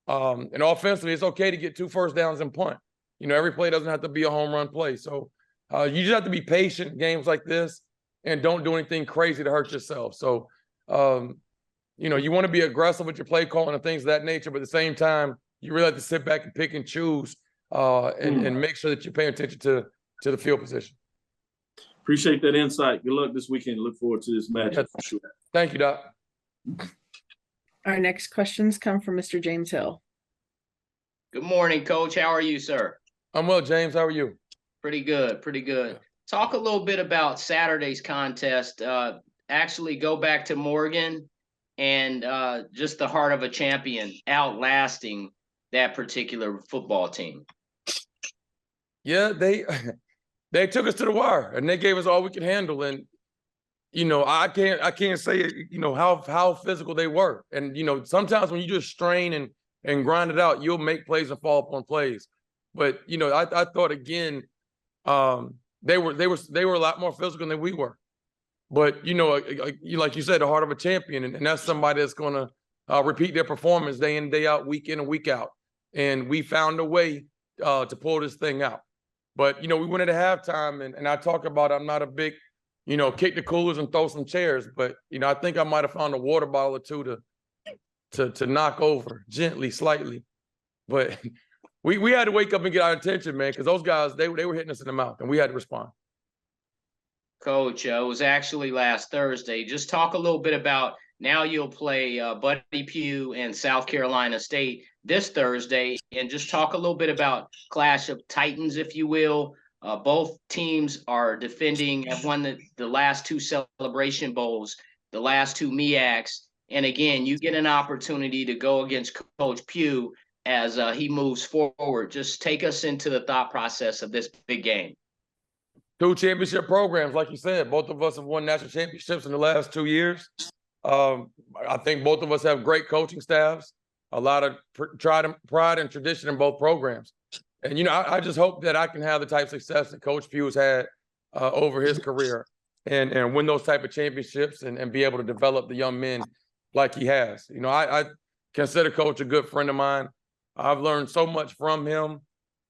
And offensively, it's okay to get 2 first downs and punt. Every play doesn't have to be a home run play. So you just have to be patient in games like this and don't do anything crazy to hurt yourself. So, you want to be aggressive with your play calling and things of that nature, but at the same time, you really have to sit back and pick and choose and make sure that you're paying attention to the field position. Appreciate that insight. Good luck this weekend. Look forward to this matchup for sure. Thank you, Doc. Our next questions come from Mr. James Hill. Good morning, Coach. How are you, sir? I'm well, James. How are you? Pretty good. Talk a little bit about Saturday's contest. Actually go back to Morgan and just the heart of a champion outlasting that particular football team. Yeah, they took us to the wire and they gave us all we could handle. And, I can't say, how physical they were. And, sometimes when you just strain and grind it out, you'll make plays and fall upon plays. But, I thought again, they were a lot more physical than we were. But, like you said, the heart of a champion, and that's somebody that's going to repeat their performance day in, day out, week in and week out. And we found a way to pull this thing out. But, we went into halftime, and I talk about I'm not a big, kick the coolers and throw some chairs. But, I think I might have found a water bottle or two to knock over gently, slightly. But we had to wake up and get our attention, man, because those guys, they were hitting us in the mouth, and we had to respond. Coach, it was actually last Thursday. Just talk a little bit about now you'll play Buddy Pugh and South Carolina State this Thursday, and just talk a little bit about Clash of Titans, if you will. Both teams are defending, have won the last two Celebration Bowls, the last two MEACs. And again, you get an opportunity to go against Coach Pugh as he moves forward. Just take us into the thought process of this big game. Two championship programs, like you said, both of us have won national championships in the last 2 years. I think both of us have great coaching staffs, a lot of pride and tradition in both programs. And, you know, I just hope that I can have the type of success that Coach Pugh has had over his career and win those type of championships and be able to develop the young men like he has. You know, I consider Coach a good friend of mine. I've learned so much from him.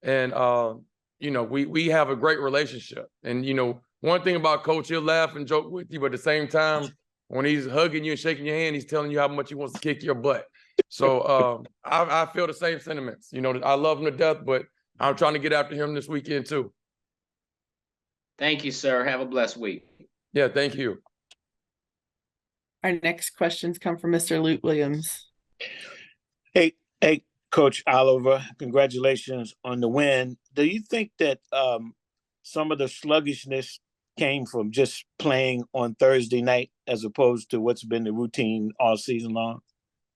And, you know, we have a great relationship. And, you know, one thing about Coach, he'll laugh and joke with you, but at the same time, when he's hugging you and shaking your hand, he's telling you how much he wants to kick your butt. So I feel the same sentiments. You know, I love him to death, but I'm trying to get after him this weekend too. Thank you, sir. Have a blessed week. Yeah, thank you. Our next questions come from Mr. Luke Williams. Hey, Coach Oliver, congratulations on the win. Do you think that some of the sluggishness came from just playing on Thursday night as opposed to what's been the routine all season long?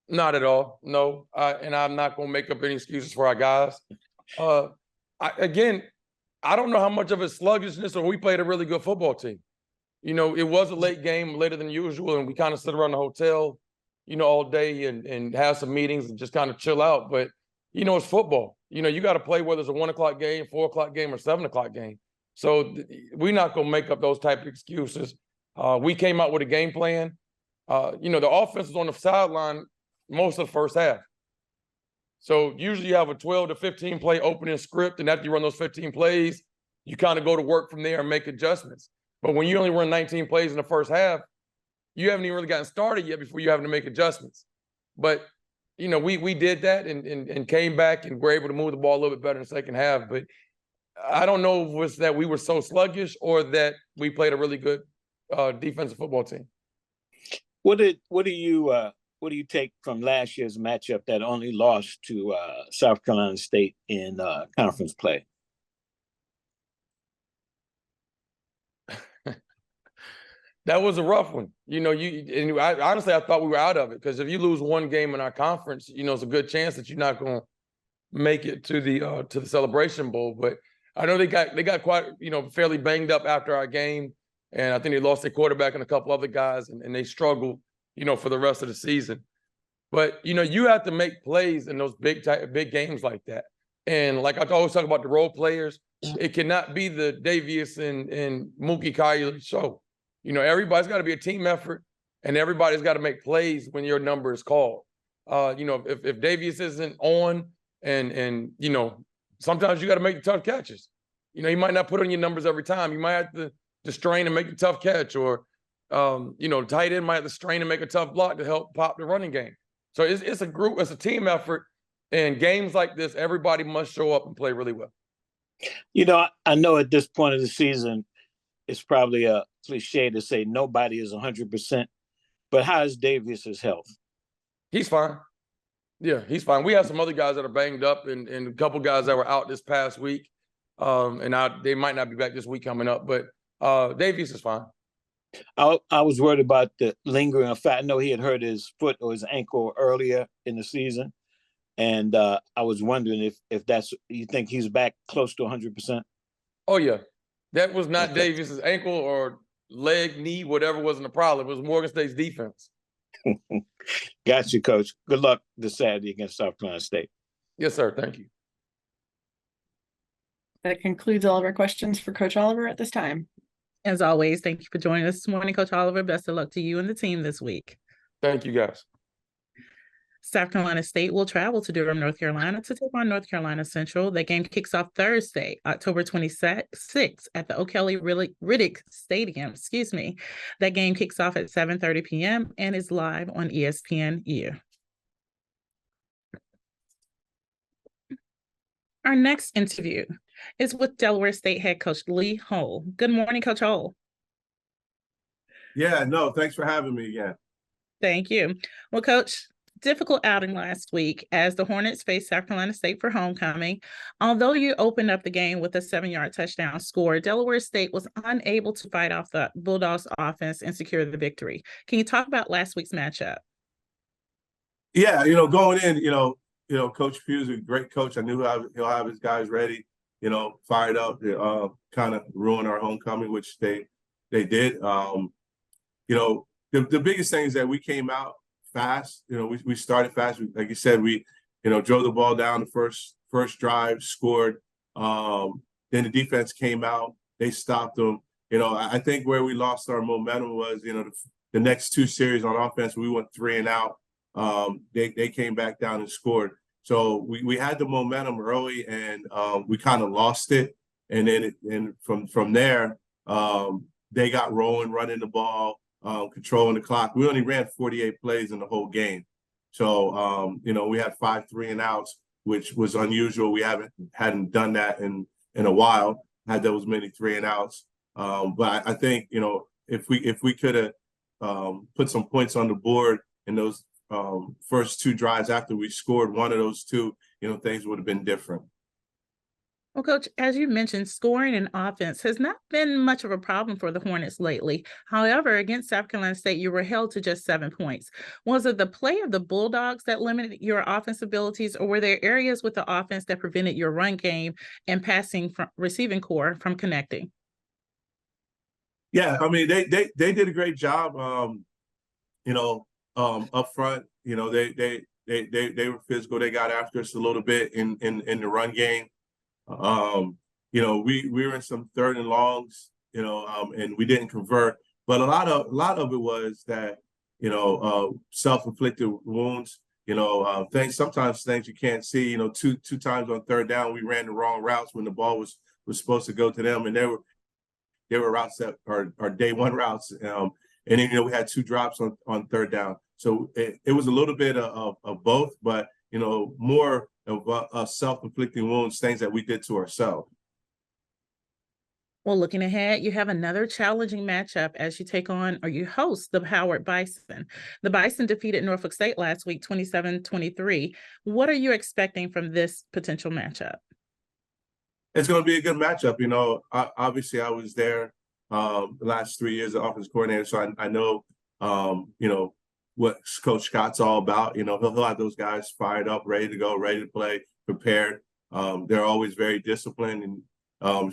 Not at all. No. And I'm not going to make up any excuses for our guys. Again, I don't know how much of it's sluggishness or we played a really good football team. You know, it was a late game, later than usual, and we kind of sit around the hotel, you know, all day and have some meetings and just kind of chill out. But, you know, it's football. You know, you got to play whether it's a 1 o'clock game, 4 o'clock game, or 7 o'clock game. So we're not going to make up those type of excuses. We came out with a game plan. You know, the offense was on the sideline most of the first half. So usually you have a 12 to 15 play opening script, and after you run those 15 plays, you kind of go to work from there and make adjustments. But when you only run 19 plays in the first half, you haven't even really gotten started yet before you having to make adjustments. But, you know, we did that and came back and were able to move the ball a little bit better in the second half. But I don't know if it was that we were so sluggish or that we played a really good defensive football team. What do you take from last year's matchup that only lost to South Carolina State in conference play? That was a rough one. You know, honestly, I thought we were out of it because if you lose one game in our conference, you know, it's a good chance that you're not going to make it to the Celebration Bowl. But I know they got quite, you know, fairly banged up after our game, and I think they lost their quarterback and a couple other guys, and they struggled, you know, for the rest of the season. But, you know, you have to make plays in those big games like that. And like I always talk about the role players, it cannot be the Davius and Mookie Kyle show. You know, everybody's got to be a team effort, and everybody's got to make plays when your number is called. You know, if Davius isn't on and you know, sometimes you got to make the tough catches. You know, you might not put on your numbers every time. You might have to strain and make a tough catch, or you know, tight end might have to strain and make a tough block to help pop the running game. So it's a group, it's a team effort. And games like this, everybody must show up and play really well. You know, I know at this point of the season, it's probably a cliche to say nobody is 100%, but how is Davius's health? He's fine. Yeah, he's fine. We have some other guys that are banged up and a couple guys that were out this past week. And they might not be back this week coming up, but Davius is fine. I was worried about the lingering effect. I know he had hurt his foot or his ankle earlier in the season. And I was wondering if that's, you think he's back close to 100%? Oh, yeah. That was not Davius's ankle or leg, knee, whatever wasn't the problem. It was Morgan State's defense. Got you, Coach. Good luck this Saturday against South Carolina State. Yes, sir. Thank you. That concludes all of our questions for Coach Oliver at this time. As always, thank you for joining us this morning, Coach Oliver. Best of luck to you and the team this week. Thank you, guys. South Carolina State will travel to Durham, North Carolina to take on North Carolina Central. That game kicks off Thursday, October 26th at the O'Kelly Riddick Stadium. That game kicks off at 7:30 p.m. and is live on ESPNU. Our next interview is with Delaware State head coach Lee Hull. Good morning, Coach Hull. Yeah, no, thanks for having me again. Thank you. Well, Coach, difficult outing last week as the Hornets faced South Carolina State for homecoming. Although you opened up the game with a 7-yard touchdown score, Delaware State was unable to fight off the Bulldogs offense and secure the victory. Can you talk about last week's matchup? Yeah, going in, Coach Pugh's a great coach. I knew he'll have his guys ready, fired up to kind of ruin our homecoming, which they did. The biggest thing is that we came out fast. We started fast. Like you said, we drove the ball down the first drive, scored. Then the defense came out. They stopped them. I think where we lost our momentum was, the next 2 series on offense, we went 3 and out. They came back down and scored. So we had the momentum early, and we kind of lost it. And then from there, they got rolling, running the ball, controlling the clock. We only ran 48 plays in the whole game. So, we had 5 3 and outs, which was unusual. We hadn't done that in a while, had those many 3 and outs. But I think, if we could have put some points on the board in those first 2 drives after we scored one of those 2, things would have been different. Well, Coach, as you mentioned, scoring and offense has not been much of a problem for the Hornets lately. However, against South Carolina State, you were held to just 7 points. Was it the play of the Bulldogs that limited your offense abilities, or were there areas with the offense that prevented your run game and receiving core from connecting? Yeah, I mean, they did a great job. Up front, they were physical. They got after us a little bit in the run game. We were in some 3rd and longs, and we didn't convert. But a lot of it was that, self-inflicted wounds. Sometimes things you can't see. Two times on 3rd down, we ran the wrong routes when the ball was supposed to go to them, and there were routes that are day 1 routes. And then we had 2 drops on 3rd down. So it was a little bit of both, but more of self-inflicting wounds, things that we did to ourselves. Well, looking ahead, you have another challenging matchup as you take on or you host the Howard Bison. The Bison defeated Norfolk State last week, 27-23. What are you expecting from this potential matchup? It's going to be a good matchup. Obviously I was there the last 3 years as offensive coordinator, so I know, what Coach Scott's all about. He'll have those guys fired up, ready to go, ready to play, prepared. They're always very disciplined. And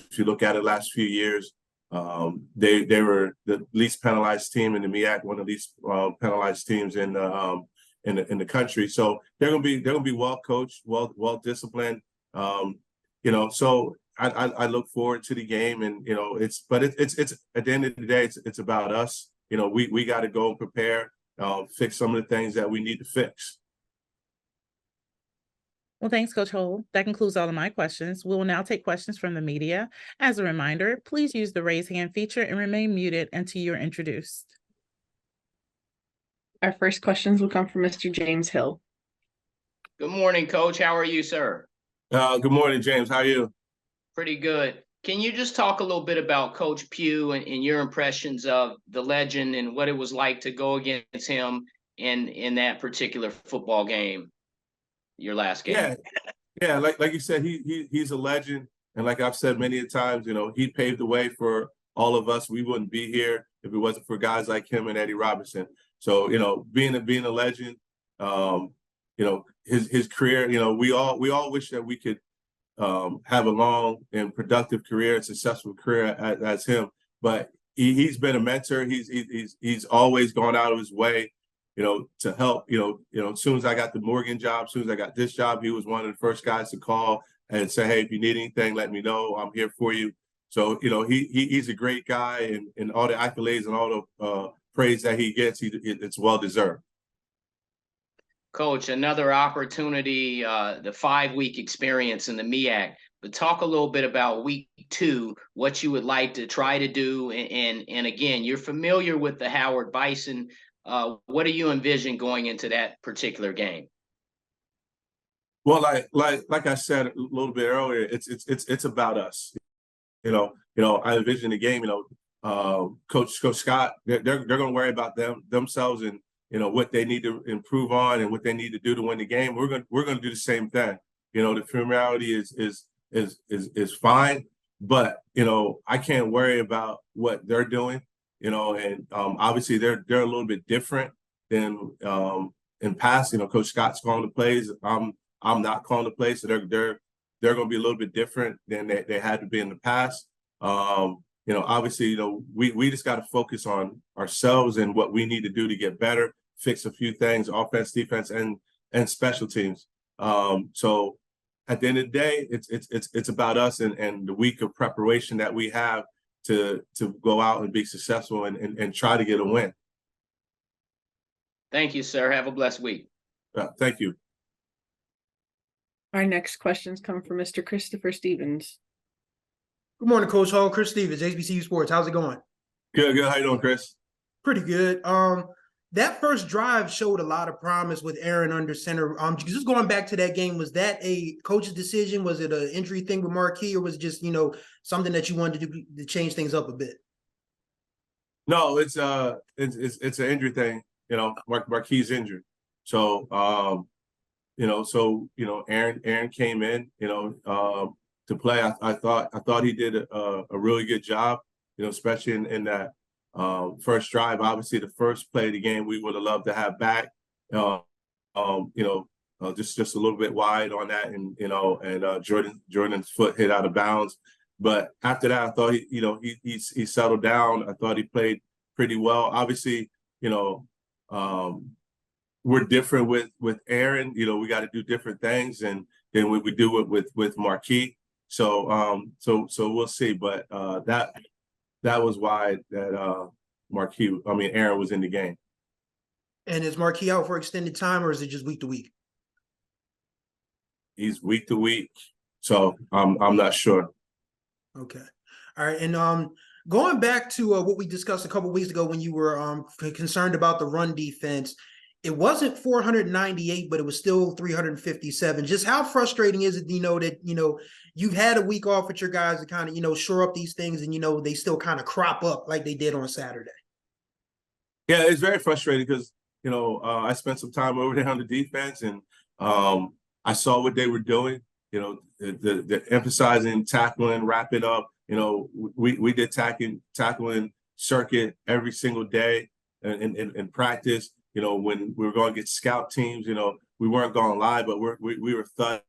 if you look at it last few years, they were the least penalized team in the MEAC, one of the least penalized teams in the country. So they're gonna be well coached, well disciplined. So I look forward to the game, and it's at the end of the day, it's about us. We got to go and prepare. Fix some of the things that we need to fix. Well, thanks, Coach Hull. That concludes all of my questions. We will now take questions from the media. As a reminder, please use the raise hand feature and remain muted until you're introduced. Our first questions will come from Mr. James Hill. Good morning, Coach. How are you, sir? Good morning, James. How are you? Pretty good. Can you just talk a little bit about Coach Pugh and your impressions of the legend and what it was like to go against him in that particular football game, your last game? Yeah. Like you said, he's a legend, and like I've said many times, he paved the way for all of us. We wouldn't be here if it wasn't for guys like him and Eddie Robinson. So being a legend, his career, we all wish that we could have a long and productive career and successful career as him, but he's been a mentor. He's always gone out of his way, to help. As soon as I got the Morgan job, as soon as I got this job, he was one of the first guys to call and say, "Hey, if you need anything, let me know. I'm here for you." So he's a great guy, and all the accolades and all the praise that he gets, it's well deserved. Coach, another opportunity, the 5-week experience in the MEAC, but talk a little bit about week 2, what you would like to try to do. And again, you're familiar with the Howard Bison. What do you envision going into that particular game? Well, like I said a little bit earlier, it's about us. I envision the game, Coach Scott, they're going to worry about themselves and what they need to improve on and what they need to do to win the game, we're gonna do the same thing. The familiarity is fine, but I can't worry about what they're doing. And obviously they're a little bit different than in past. Coach Scott's calling the plays. I'm not calling the plays, so they're going to be a little bit different than they had to be in the past. Obviously, we just got to focus on ourselves and what we need to do to get better, fix a few things, offense, defense, and special teams. So at the end of the day, it's about us and the week of preparation that we have to go out and be successful and try to get a win. Thank you, sir. Have a blessed week. Thank you. Our next questions come from Mr. Christopher Stevens. Good morning, Coach Hall. Chris Stevens, HBCU Sports. How's it going? Good. How you doing, Chris? Pretty good. That first drive showed a lot of promise with Aaron under center. Just going back to that game, was that a coach's decision? Was it an injury thing with Marquis, or was it just something that you wanted to do to change things up a bit? No, it's an injury thing. Marquis injured, so Aaron came in, to play. I thought he did a really good job, especially in that first drive. Obviously, the first play of the game we would have loved to have back. Just a little bit wide on that, and Jordan's foot hit out of bounds. But after that, I thought he settled down. I thought he played pretty well. Obviously, we're different with Aaron. We got to do different things, and then we do it with Marquis. So we'll see. But that was why that Aaron was in the game. And is Marquis out for extended time, or is it just week to week? He's week to week, so I'm not sure. Okay, all right. And going back to what we discussed a couple weeks ago when you were concerned about the run defense, it wasn't 498, but it was still 357. Just how frustrating is it, that you've had a week off with your guys to kind of shore up these things, and they still kind of crop up like they did on Saturday? Yeah, it's very frustrating because I spent some time over there on the defense, and I saw what they were doing. The emphasizing, tackling, wrapping up. We did tackling circuit every single day in practice. When we were going to get scout teams, we weren't going live, but we were thudding,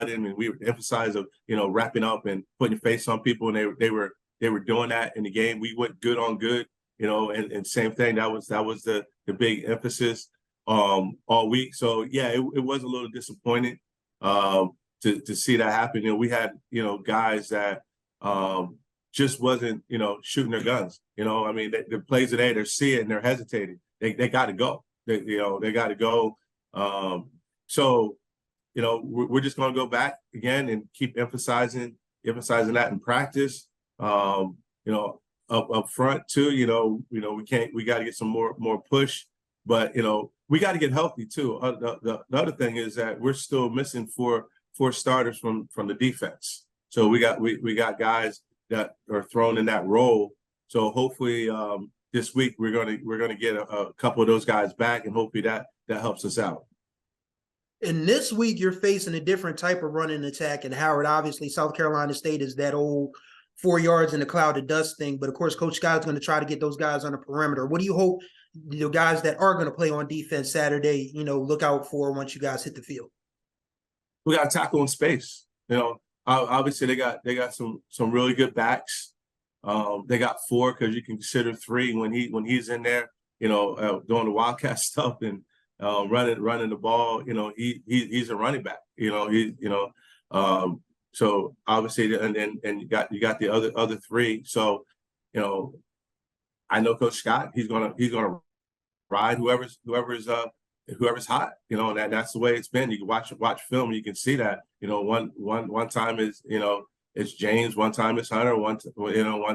and we were emphasizing wrapping up and putting your face on people, and they were doing that in the game. We went good on good, and same thing. That was the big emphasis all week. So yeah, it was a little disappointing to see that happen. We had guys that just wasn't shooting their guns. The plays today, they're seeing and they're hesitating. They got to go. They got to go. So we're just going to go back again and keep emphasizing that in practice. Up front too. We got to get some more push, but we got to get healthy too. The other thing is that we're still missing four starters from the defense. So we got guys that are thrown in that role. So hopefully this week we're gonna get a couple of those guys back, and hopefully that helps us out. And this week you're facing a different type of running attack. And Howard, obviously, South Carolina State is that old 4 yards in a cloud of dust thing. But of course, Coach Scott's going to try to get those guys on the perimeter. What do you hope the guys that are going to play on defense Saturday, look out for once you guys hit the field? We got to tackle in space. Obviously they got some really good backs. They got 4 because you can consider 3 when he's in there, doing the Wildcat stuff and running the ball. He's a running back. So obviously, and you got the other 3. So I know Coach Scott. He's gonna ride whoever's hot. And that's the way it's been. You can watch film. You can see that. One time is it's James. One time it's Hunter. One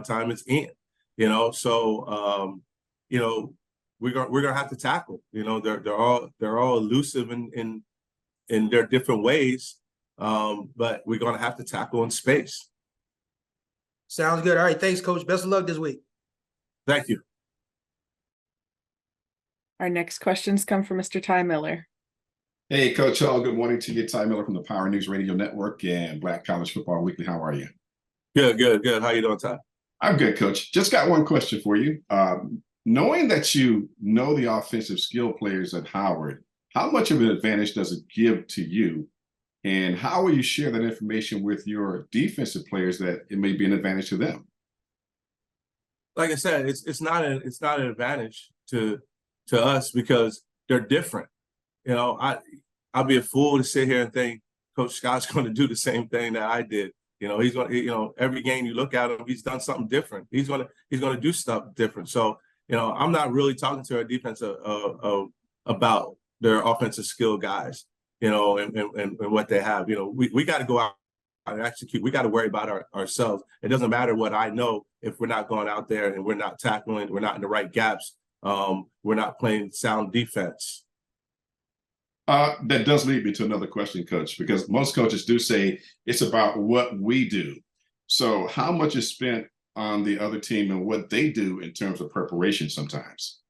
time it's Ian. So we're gonna have to tackle. They're all elusive in their different ways. But we're gonna have to tackle in space. Sounds good. All right, thanks, Coach. Best of luck this week. Thank you. Our next questions come from Mr. Ty Miller. Hey, Coach Hall, good morning to you. Ty Miller from the Power News Radio Network and Black College Football Weekly. How are you? Good. How you doing, Ty? I'm good, Coach. Just got one question for you. Knowing that you know the offensive skill players at Howard, how much of an advantage does it give to you? And how will you share that information with your defensive players that it may be an advantage to them? Like I said, it's not an advantage to us because they're different. You know, I'll be a fool to sit here and think Coach Scott's going to do the same thing that I did. You know, he's going to, you know, every game you look at him, he's done something different. He's going to do stuff different. So, you know, I'm not really talking to our defense about their offensive skill guys, you know, and what they have. You know, we got to go out and execute. We got to worry about ourselves. It doesn't matter what I know if we're not going out there and we're not tackling, we're not in the right gaps, we're not playing sound defense. That does lead me to another question, Coach, because most coaches do say it's about what we do. So how much is spent on the other team and what they do in terms of preparation sometimes?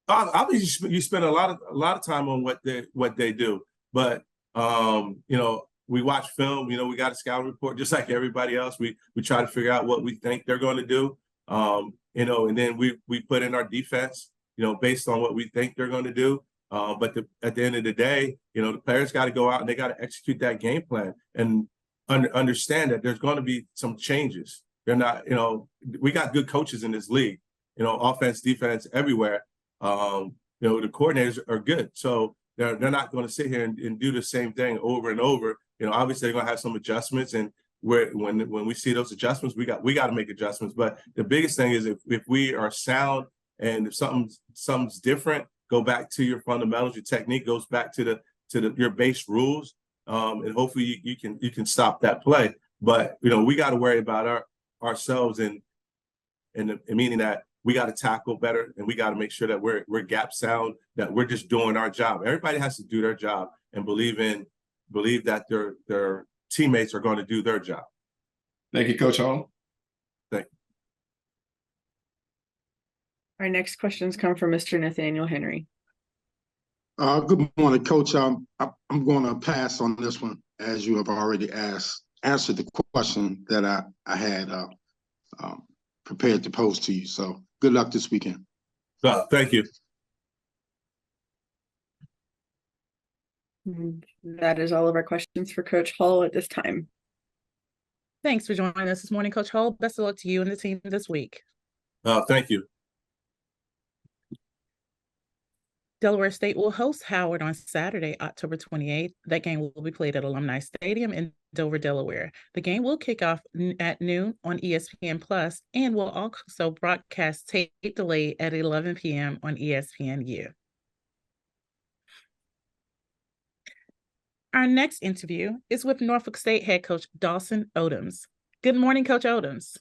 Obviously, you spend a lot of time on what they do, but you know, we watch film. You know, we got a scouting report just like everybody else. We try to figure out what we think they're going to do. You know, and then we put in our defense, you know, based on what we think they're going to do. But at the end of the day, you know, the players got to go out and they got to execute that game plan and understand that there's going to be some changes. They're not, you know, we got good coaches in this league, you know, offense, defense, everywhere. You know, the coordinators are good. So they're not going to sit here and do the same thing over and over. You know, obviously they're going to have some adjustments, and when we see those adjustments, we got to make adjustments. But the biggest thing is if we are sound and if something's different, go back to your fundamentals. Your technique goes back to your base rules, and hopefully you can stop that play. But you know, we got to worry about ourselves and meaning that we got to tackle better and we got to make sure that we're gap sound, that we're just doing our job. Everybody has to do their job and believe that their teammates are going to do their job. Thank you, Coach Hall. Thank you. Our next questions come from Mr. Nathaniel Henry. Good morning, Coach. I'm going to pass on this one, as you have already answered the question that I had prepared to pose to you. So good luck this weekend. Thank you. That is all of our questions for Coach Hall at this time. Thanks for joining us this morning, Coach Hall. Best of luck to you and the team this week. Thank you. Delaware State will host Howard on Saturday, October 28th. That game will be played at Alumni Stadium in Dover, Delaware. The game will kick off at noon on ESPN Plus and will also broadcast tape delay at 11 p.m. on ESPNU. Our next interview is with Norfolk State head coach Dawson Odoms. Good morning, Coach Odoms.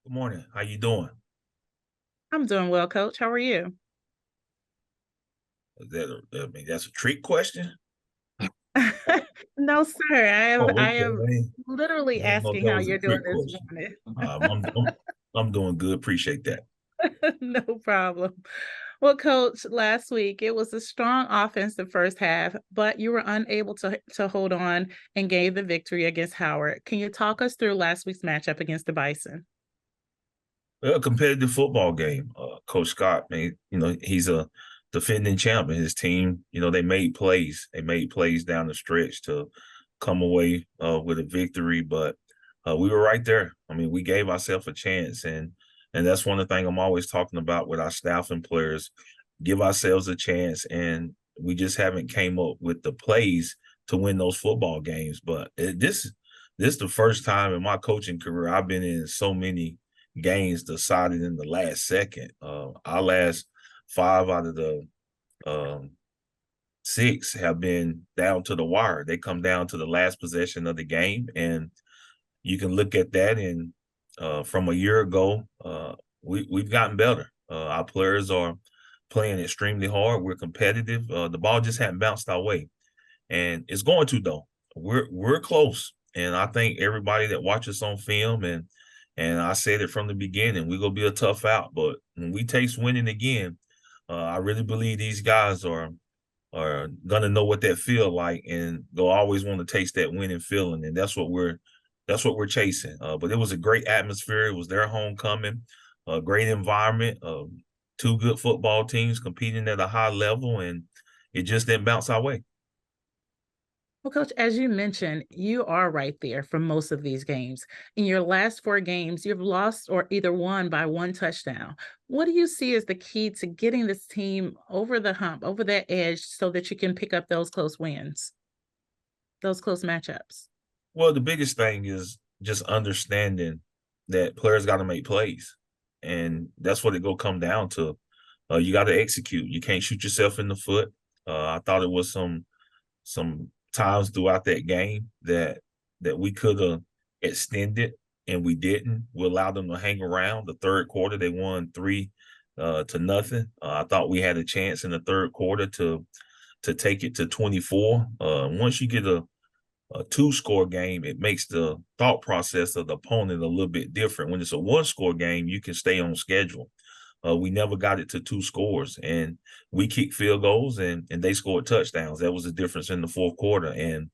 Good morning. How you doing? I'm doing well, Coach. How are you? That's a trick question. No, sir. I am Okay. literally asking how you're doing this morning. I'm doing good. Appreciate that. No problem. Well, Coach, last week it was a strong offense the first half, but you were unable to hold on and gave the victory against Howard. Can you talk us through last week's matchup against the Bison? Well, a competitive football game. Coach Scott, man, you know, he's a defending champion. His team, you know, they made plays. They made plays down the stretch to come away with a victory, but we were right there. I mean, we gave ourselves a chance, and that's one of the things I'm always talking about with our staff and players. Give ourselves a chance, and we just haven't came up with the plays to win those football games. But this is the first time in my coaching career I've been in so many games decided in the last second. Our last 5 out of the 6 have been down to the wire. They come down to the last possession of the game, and you can look at that and from a year ago, we've gotten better. Our players are playing extremely hard. We're competitive. The ball just hadn't bounced our way, and it's going to though. We're close, and I think everybody that watches on film and I said it from the beginning, we're gonna be a tough out. But when we taste winning again, I really believe these guys are gonna know what that feel like, and they'll always want to taste that winning feeling, and that's what we're chasing. But it was a great atmosphere. It was their homecoming, a great environment. Two good football teams competing at a high level, and it just didn't bounce our way. Well, Coach, as you mentioned, you are right there for most of these games. In your last 4 games, you've lost or either won by 1 touchdown. What do you see as the key to getting this team over the hump, over that edge, so that you can pick up those close wins, those close matchups? Well, the biggest thing is just understanding that players got to make plays, and that's what it go come down to. You got to execute. You can't shoot yourself in the foot. I thought it was some times throughout that game that we could have extended, and we didn't. We allowed them to hang around. The third quarter, they won 3-0. I thought we had a chance in the third quarter to take it to 24. Once you get a 2-score game, it makes the thought process of the opponent a little bit different. When it's a 1-score game, you can stay on schedule. We never got it to 2 scores, and we kicked field goals, and they scored touchdowns. That was the difference in the fourth quarter, and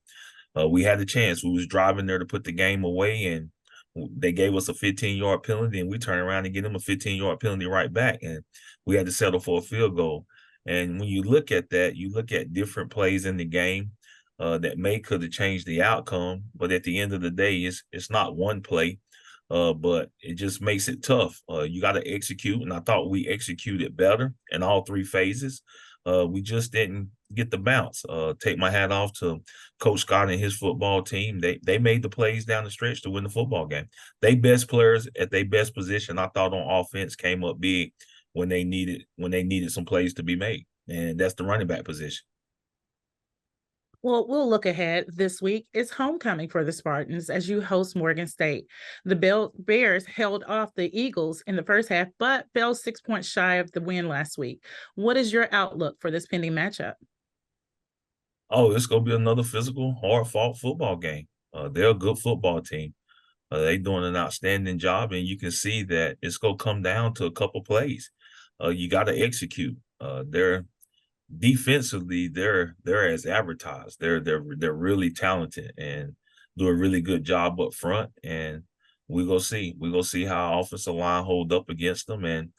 we had a chance. We was driving there to put the game away, and they gave us a 15-yard penalty, and we turned around and get them a 15-yard penalty right back, and we had to settle for a field goal. And when you look at that, you look at different plays in the game that could have changed the outcome, but at the end of the day, it's not one play. But it just makes it tough. You got to execute, and I thought we executed better in all 3 phases. We just didn't get the bounce. Take my hat off to Coach Scott and his football team. They made the plays down the stretch to win the football game. They best players at their best position, I thought, on offense came up big when they needed some plays to be made, and that's the running back position. Well, we'll look ahead this week. It's homecoming for the Spartans as you host Morgan State. The Bears held off the Eagles in the first half, but fell 6 points shy of the win last week. What is your outlook for this pending matchup? Oh, it's going to be another physical, hard-fought football game. They're a good football team. They're doing an outstanding job, and you can see that it's going to come down to a couple plays. You got to execute. They're defensively, they're as advertised. They're really talented and do a really good job up front. And we're gonna see how offensive line hold up against them. And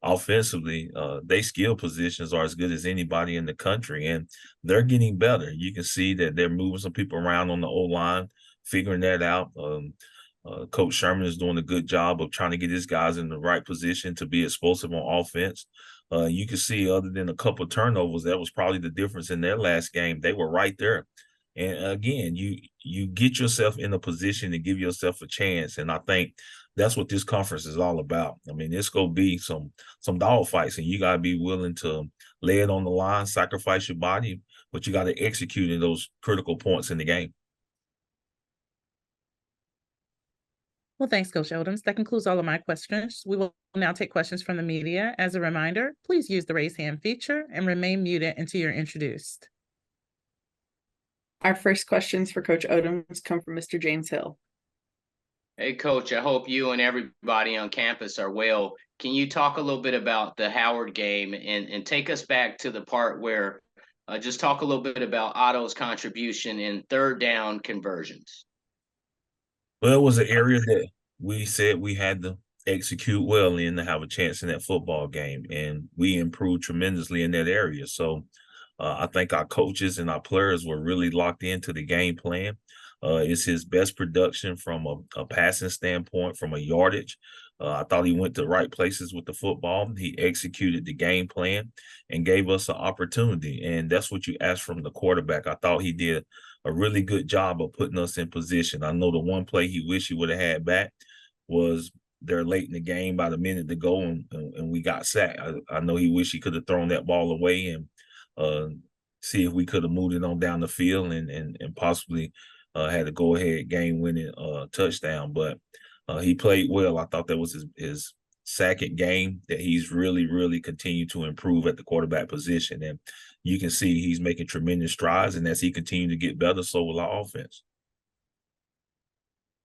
offensively, they skill positions are as good as anybody in the country, and they're getting better. You can see that they're moving some people around on the O-line, figuring that out. Coach Sherman is doing a good job of trying to get his guys in the right position to be explosive on offense. You can see, other than a couple of turnovers, that was probably the difference in their last game. They were right there. And again, you get yourself in a position to give yourself a chance. And I think that's what this conference is all about. I mean, it's going to be some dog fights, and you got to be willing to lay it on the line, sacrifice your body, but you got to execute in those critical points in the game. Well, thanks, Coach Odoms. That concludes all of my questions. We will now take questions from the media. As a reminder, please use the raise hand feature and remain muted until you're introduced. Our first questions for Coach Odoms come from Mr. James Hill. Hey, Coach, I hope you and everybody on campus are well. Can you talk a little bit about the Howard game and take us back to the part where just talk a little bit about Otto's contribution in third down conversions? Well, it was an area that we said we had to execute well in to have a chance in that football game, and we improved tremendously in that area. So I think our coaches and our players were really locked into the game plan. It's his best production from a passing standpoint, from a yardage. I thought he went to the right places with the football. He executed the game plan and gave us an opportunity, and that's what you ask from the quarterback. I thought he did a really good job of putting us in position. I know the one play he wished he would have had back was there late in the game, about a minute to go, and we got sacked. I know he wished he could have thrown that ball away and see if we could have moved it on down the field and possibly had a go-ahead game-winning touchdown. But he played well. I thought that was his second game that he's really continued to improve at the quarterback position. And you can see he's making tremendous strides, and as he continued to get better, so will our offense.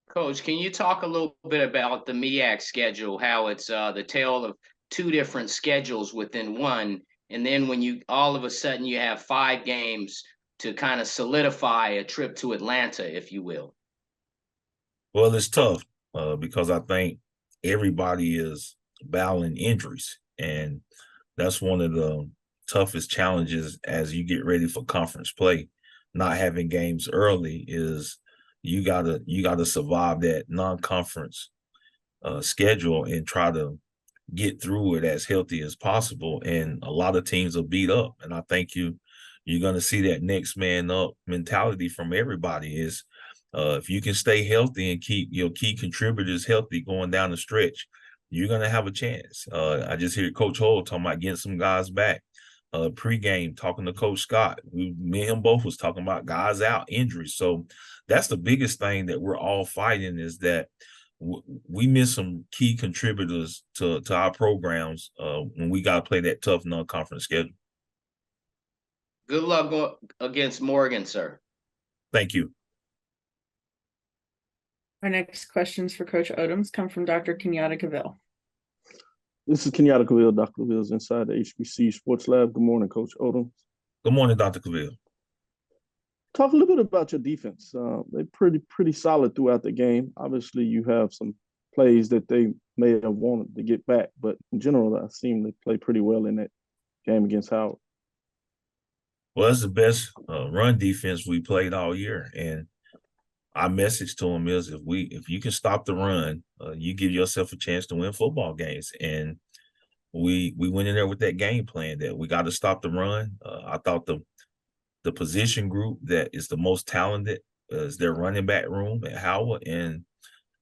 Coach, can you talk a little bit about the MEAC schedule, how it's the tale of two different schedules within one, And then when you all of a sudden you have 5 games to kind of solidify a trip to Atlanta, if you will? Well, it's tough because I think everybody is battling injuries, and that's one of the toughest challenges as you get ready for conference play. Not having games early is you gotta survive that non-conference schedule and try to get through it as healthy as possible. And a lot of teams are beat up, and I think you're going to see that next man up mentality from everybody. Is if you can stay healthy and keep your key contributors healthy going down the stretch, you're going to have a chance. I just hear Coach Hull talking about getting some guys back. Pre-game, talking to Coach Scott, me and him both was talking about guys out, injuries. So that's the biggest thing that we're all fighting, is that we miss some key contributors to our programs when we got to play that tough non-conference schedule. Good luck against Morgan, sir. Thank you. Our next questions for Coach Odoms come from Dr. Kenyatta Cavill. This is Kenyatta Cavill. Dr. Cavill is inside the HBC Sports Lab. Good morning, Coach Odoms. Good morning, Dr. Cavill. Talk a little bit about your defense. They're pretty solid throughout the game. Obviously, you have some plays that they may have wanted to get back, but in general, I seem to play pretty well in that game against Howard. Well, it's the best run defense we played all year, and our message to them is if you can stop the run, you give yourself a chance to win football games. And we went in there with that game plan that we got to stop the run. I thought the position group that is the most talented is their running back room at Howard, and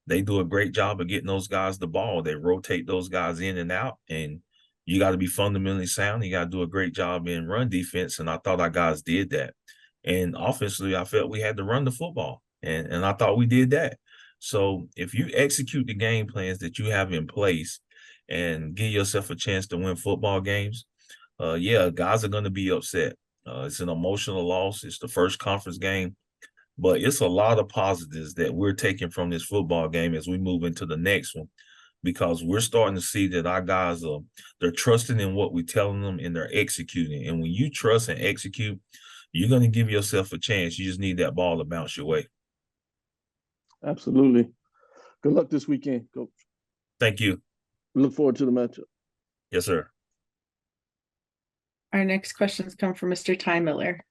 they do a great job of getting those guys the ball. They rotate those guys in and out, and you got to be fundamentally sound. You got to do a great job in run defense, and I thought our guys did that. And offensively, I felt we had to run the football, and I thought we did that. So if you execute the game plans that you have in place and give yourself a chance to win football games, guys are going to be upset. It's an emotional loss. It's the first conference game, but it's a lot of positives that we're taking from this football game as we move into the next one, because we're starting to see that our guys they're trusting in what we're telling them and they're executing. And when you trust and execute, you're going to give yourself a chance. You just need that ball to bounce your way. Absolutely. Good luck this weekend, Coach. Thank you. Look forward to the matchup. Yes, sir. Our next questions come from Mr. Ty Miller.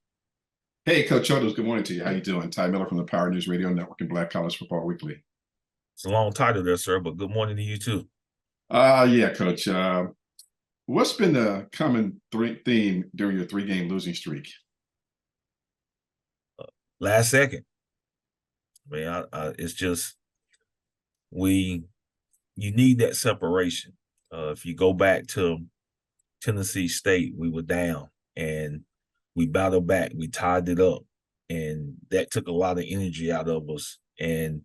Hey, Coach Odoms, good morning to you. How you doing? Ty Miller from the Power News Radio Network and Black College Football Weekly. It's a long title there, sir, but good morning to you too. Yeah, Coach. What's been the common theme during your 3-game losing streak? Last second. I mean, it's just you need that separation. If you go back to Tennessee State, we were down and we battled back. We tied it up, and that took a lot of energy out of us. And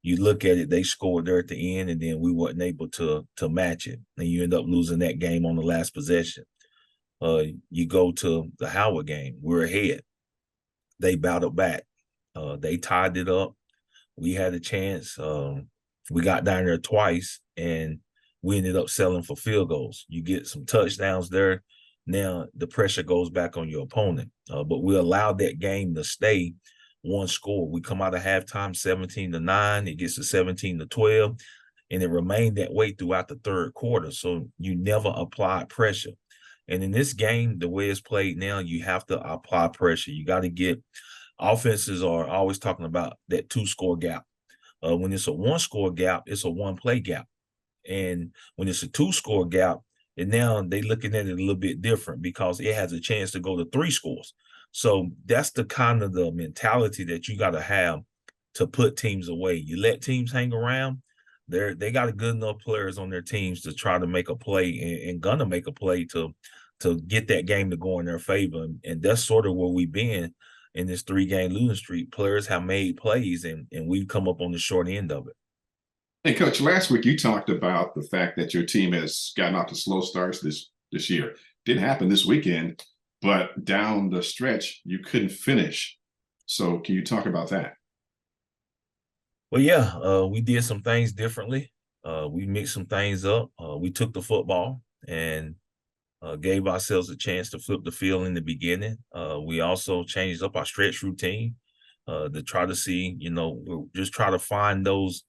you look at it, they scored there at the end, and then we weren't able to match it. And you end up losing that game on the last possession. You go to the Howard game, we're ahead. They battled back. They tied it up. We had a chance. We got down there twice, and we ended up settling for field goals. You get some touchdowns there. Now the pressure goes back on your opponent. But we allowed that game to stay one score. We come out of halftime 17-9. It gets to 17-12, and it remained that way throughout the third quarter. So you never applied pressure. And in this game, the way it's played now, you have to apply pressure. You got to get – offenses are always talking about that 2-score gap. When it's a 1-score gap, it's a 1-play gap. And when it's a 2-score gap, and now they're looking at it a little bit different because it has a chance to go to 3 scores. So that's the kind of the mentality that you got to have to put teams away. You let teams hang around. They got a good enough players on their teams to try to make a play and gonna make a play to get that game to go in their favor. And that's sort of where we've been in this 3-game losing streak. Players have made plays, and we've come up on the short end of it. Hey, Coach, last week you talked about the fact that your team has gotten off to slow starts this year. Didn't happen this weekend, but down the stretch, you couldn't finish. So can you talk about that? Well, yeah, we did some things differently. We mixed some things up. We took the football, and gave ourselves a chance to flip the field in the beginning. We also changed up our stretch routine to try to see, we'll just try to find those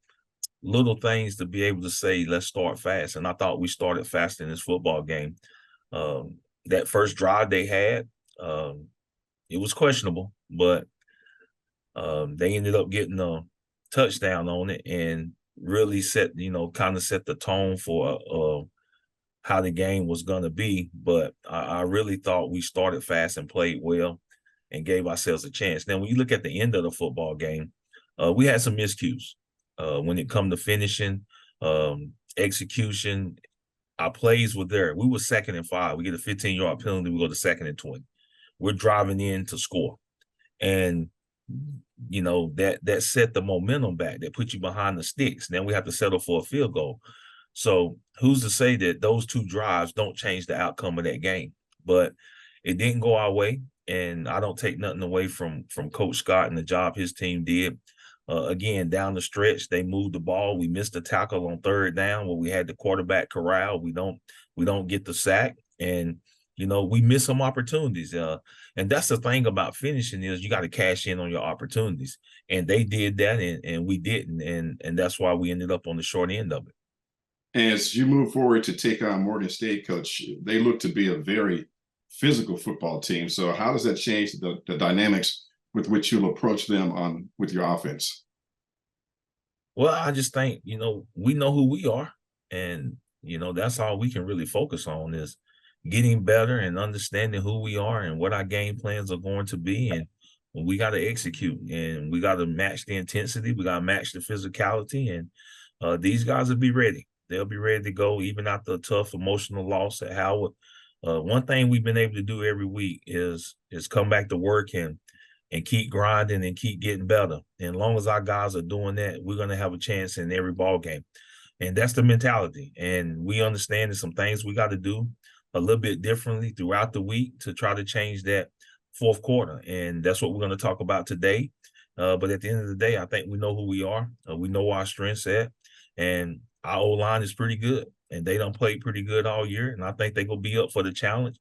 little things to be able to say, let's start fast. And I thought we started fast in this football game. That first drive they had, it was questionable, but they ended up getting a touchdown on it and really kind of set the tone for how the game was going to be. But I really thought we started fast and played well and gave ourselves a chance. Now, when you look at the end of the football game, we had some miscues when it come to finishing, execution. Our plays were there. We were 2nd and 5. We get a 15-yard penalty. We go to 2nd and 20. We're driving in to score. And, that set the momentum back. That put you behind the sticks. Then we have to settle for a field goal. So who's to say that those 2 drives don't change the outcome of that game? But it didn't go our way. And I don't take nothing away from Coach Scott and the job his team did. Again, down the stretch, they moved the ball. We missed a tackle on 3rd down where we had the quarterback corralled. We don't get the sack, and we miss some opportunities. And that's the thing about finishing is you got to cash in on your opportunities, and they did that, and we didn't, and that's why we ended up on the short end of it. As you move forward to take on Morgan State, Coach, they look to be a very physical football team. So how does that change the dynamics with which you'll approach them with your offense? Well, I just think, we know who we are. And, that's all we can really focus on is getting better and understanding who we are and what our game plans are going to be. And we got to execute and we got to match the intensity. We got to match the physicality. And these guys will be ready. They'll be ready to go even after a tough emotional loss at Howard. One thing we've been able to do every week is come back to work and keep grinding and keep getting better. And as long as our guys are doing that, we're going to have a chance in every ball game. And that's the mentality. And we understand there's some things we got to do a little bit differently throughout the week to try to change that 4th quarter. And that's what we're going to talk about today. But at the end of the day, I think we know who we are. We know our strengths at. And our O-line is pretty good. And they done played pretty good all year. And I think they're going to be up for the challenge.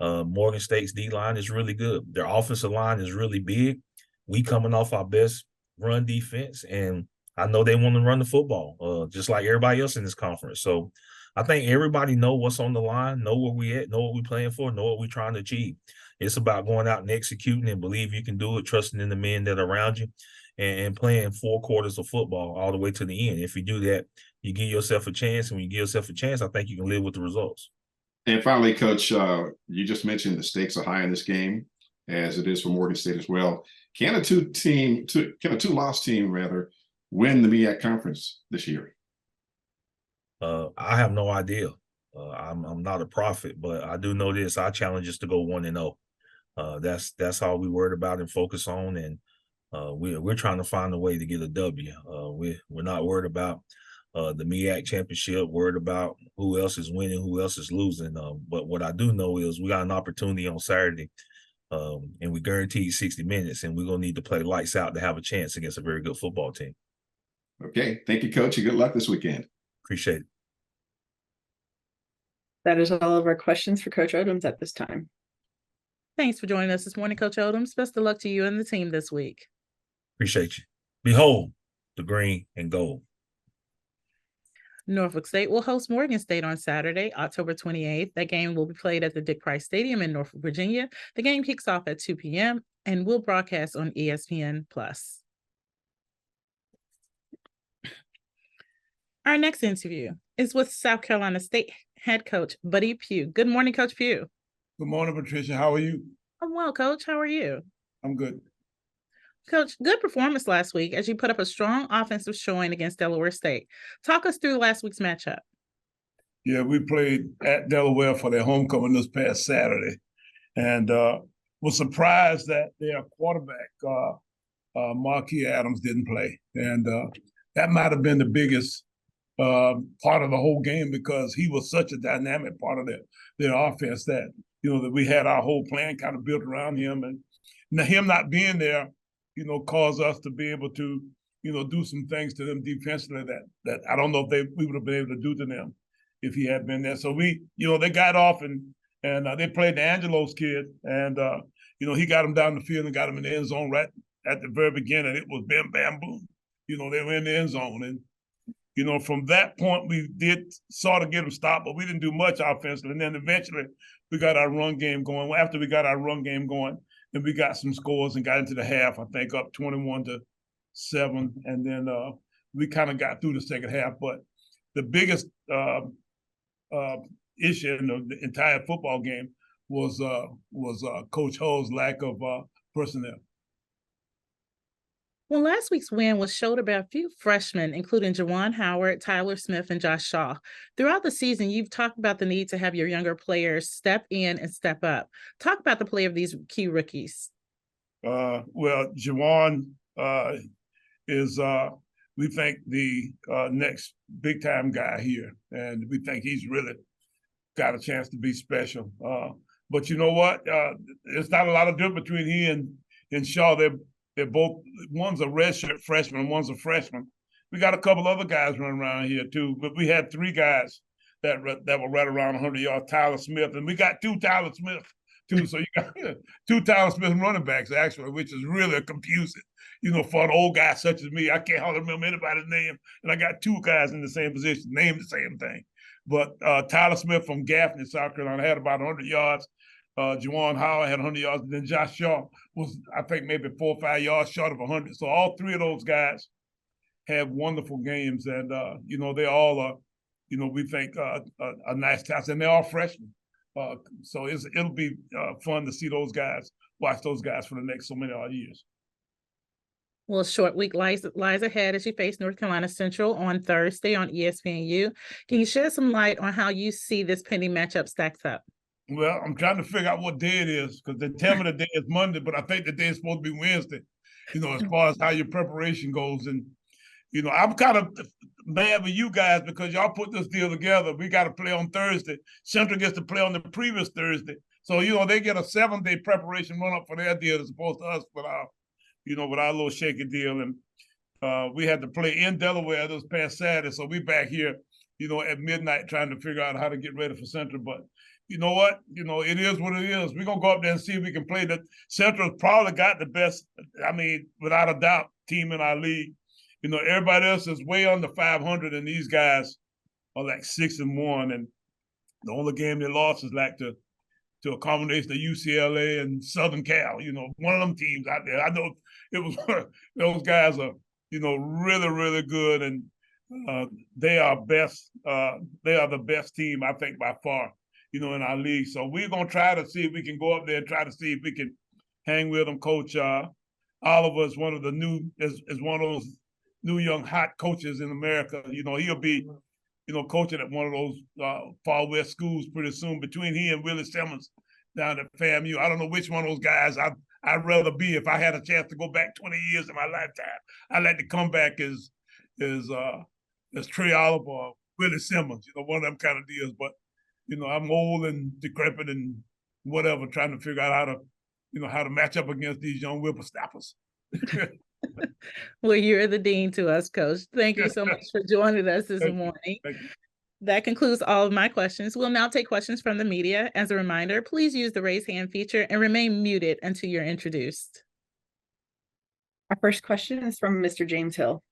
Morgan State's D-line is really good. Their offensive line is really big. We coming off our best run defense, and I know they want to run the football, just like everybody else in this conference. So I think everybody know what's on the line, know where we at, know what we're playing for, know what we're trying to achieve. It's about going out and executing and believe you can do it, trusting in the men that are around you, and playing 4 quarters of football all the way to the end. If you do that, you give yourself a chance, and when you give yourself a chance, I think you can live with the results. And finally, Coach, you just mentioned the stakes are high in this game, as it is for Morgan State as well. Can a two-loss team win the MEAC conference this year? I have no idea. I'm not a prophet, but I do know this: our challenge is to go 1-0. That's all we worried about and focus on, and we're trying to find a way to get a W. We're not worried about the MEAC championship, worried about who else is winning, who else is losing. But what I do know is we got an opportunity on Saturday, and we guaranteed 60 minutes, and we're going to need to play lights out to have a chance against a very good football team. Okay. Thank you, Coach, and good luck this weekend. Appreciate it. That is all of our questions for Coach Odoms at this time. Thanks for joining us this morning, Coach Odoms. Best of luck to you and the team this week. Appreciate you. Behold the green and gold. Norfolk State will host Morgan State on Saturday, October 28th. That game will be played at the Dick Price Stadium in Norfolk, Virginia. The game kicks off at 2 p.m. and will broadcast on ESPN+. Our next interview is with South Carolina State head coach Buddy Pough. Good morning, Coach Pough. Good morning, Patricia. How are you? I'm well, Coach. How are you? I'm good. Coach, good performance last week as you put up a strong offensive showing against Delaware State. Talk us through last week's matchup. Yeah, we played at Delaware for their homecoming this past Saturday, and was surprised that their quarterback, Marquis Adams, didn't play. And that might have been the biggest part of the whole game because he was such a dynamic part of their offense that, that we had our whole plan kind of built around him. And him not being there, caused us to be able to, do some things to them defensively that I don't know if we would have been able to do to them if he had been there. So we, they got off and and they played the Angelos kid, and he got him down the field and got him in the end zone right at the very beginning. It was bam, bam, boom. They were in the end zone, and from that point we did sort of get them stopped, but we didn't do much offensively. And then eventually we got our run game going. After we got our run game going, then we got some scores and got into the half. I think up 21-7, and then we kind of got through the second half. But the biggest issue in the entire football game was Coach Hull's lack of personnel. Well, last week's win was shouldered by a few freshmen, including Juwan Howard, Tyler Smith, and Josh Shaw. Throughout the season, you've talked about the need to have your younger players step in and step up. Talk about the play of these key rookies. Well, Juwan is, we think, the next big-time guy here, and we think he's really got a chance to be special. But you know what? It's not a lot of difference between he and Shaw. They're both, one's a redshirt freshman and one's a freshman. We got a couple other guys running around here too, but we had three guys that were right around 100 yards, Tyler Smith, and we got two Tyler Smith too. So you got two Tyler Smith running backs actually, which is really confusing, for an old guy such as me. I can't hardly remember anybody's name, and I got two guys in the same position, named the same thing. But Tyler Smith from Gaffney, South Carolina, had about 100 yards. Juwan Howard had 100 yards, and then Josh Shaw was, I think, maybe 4 or 5 yards short of 100. So all three of those guys had wonderful games, and they all are, we think a nice task, and they're all freshmen. So it'll be fun to see those guys, watch those guys for the next so many odd years. Well, a short week lies ahead as you face North Carolina Central on Thursday on ESPNU. Can you shed some light on how you see this pending matchup stacks up? Well, I'm trying to figure out what day it is, because they tell me the day is Monday, but I think the day is supposed to be Wednesday, as far as how your preparation goes. And, I'm kind of mad with you guys because y'all put this deal together. We got to play on Thursday. Central gets to play on the previous Thursday. So, they get a 7-day preparation run up for their deal as opposed to us with our, with our little shaky deal. And we had to play in Delaware this past Saturday. So we back here, at midnight trying to figure out how to get ready for Central. But you know what? It is what it is. We're going to go up there and see if we can play. The Central's probably got the best, without a doubt, team in our league. Everybody else is way under 500, and these guys are like 6-1. And the only game they lost is like to a combination of UCLA and Southern Cal, one of them teams out there. I know it was those guys are, really, really good, and they are best. They are the best team, I think, by far, in our league. So we're gonna try to see if we can go up there and try to see if we can hang with them. Coach Oliver is one of the one of those new young hot coaches in America. He'll be, coaching at one of those far west schools pretty soon. Between he and Willie Simmons down at FAMU, I don't know which one of those guys I'd rather be if I had a chance to go back 20 years in my lifetime. I'd like to come back as Trey Oliver or Willie Simmons, one of them kind of deals. But I'm old and decrepit and whatever, trying to figure out how to match up against these young whippersnappers. Well, you're the dean to us, Coach. Thank you so much for joining us this morning. Thank you. That concludes all of my questions. We'll now take questions from the media. As a reminder, please use the raise hand feature and remain muted until you're introduced. Our first question is from Mr. James Hill.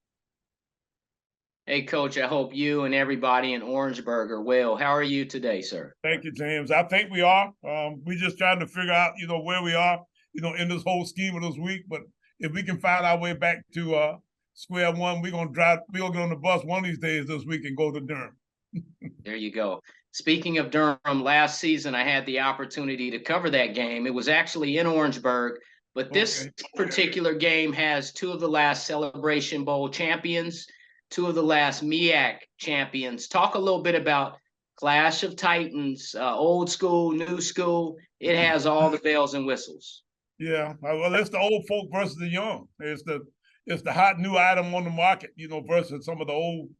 Hey, Coach, I hope you and everybody in Orangeburg are well. How are you today, sir? Thank you, James. I think we are. We're just trying to figure out, where we are, in this whole scheme of this week. But if we can find our way back to square one, we're gonna get on the bus one of these days this week and go to Durham. There you go. Speaking of Durham, last season I had the opportunity to cover that game. It was actually in Orangeburg, but this particular game has two of the last Celebration Bowl champions, two of the last MEAC champions. Talk a little bit about Clash of Titans, old school, new school. It has all the bells and whistles. Yeah, well, it's the old folk versus the young. It's the hot new item on the market, versus some of the old,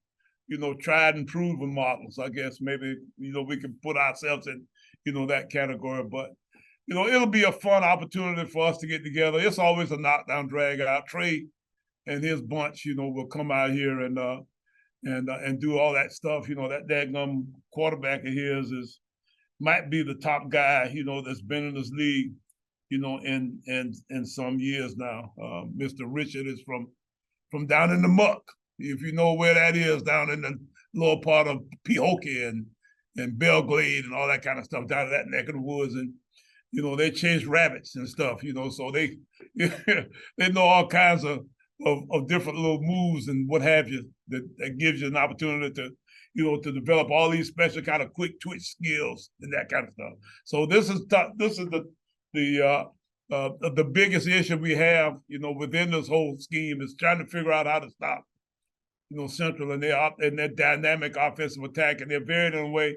tried and proven models. I guess maybe, we can put ourselves in, that category. But, it'll be a fun opportunity for us to get together. It's always a knockdown, drag out. Trey and his bunch, will come out here and do all that stuff. That daggum quarterback of his might be the top guy, that's been in this league, in some years now. Mr. Richard is from down in the muck. If you know where that is, down in the lower part of Pahokee and Belglade and all that kind of stuff, down in that neck of the woods. And, they chase rabbits and stuff, so they they know all kinds of different little moves and what have you that gives you an opportunity to, to develop all these special kind of quick twitch skills and that kind of stuff. So this is the biggest issue we have, within this whole scheme is trying to figure out how to stop, Central and their dynamic offensive attack, and they're varied in a way.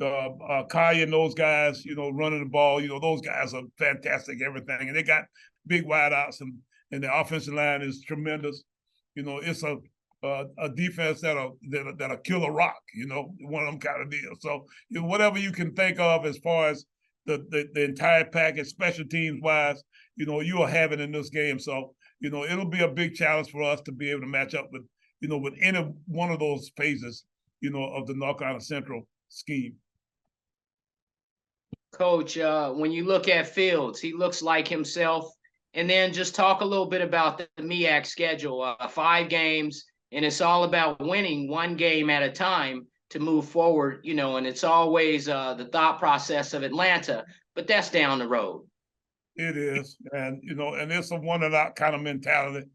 Kaya and those guys, running the ball, those guys are fantastic, everything, and they got big wideouts, and the offensive line is tremendous. It's a defense that'll kill a rock, one of them kind of deals. So whatever you can think of as far as the entire package, special teams wise, you are having in this game. So it'll be a big challenge for us to be able to match up with with any one of those phases, of the North Carolina Central scheme. Coach, when you look at Fields, he looks like himself. And then just talk a little bit about the MEAC schedule, 5 games, and it's all about winning one game at a time to move forward, and it's always the thought process of Atlanta, but that's down the road. It is. And, and it's a one and out kind of mentality,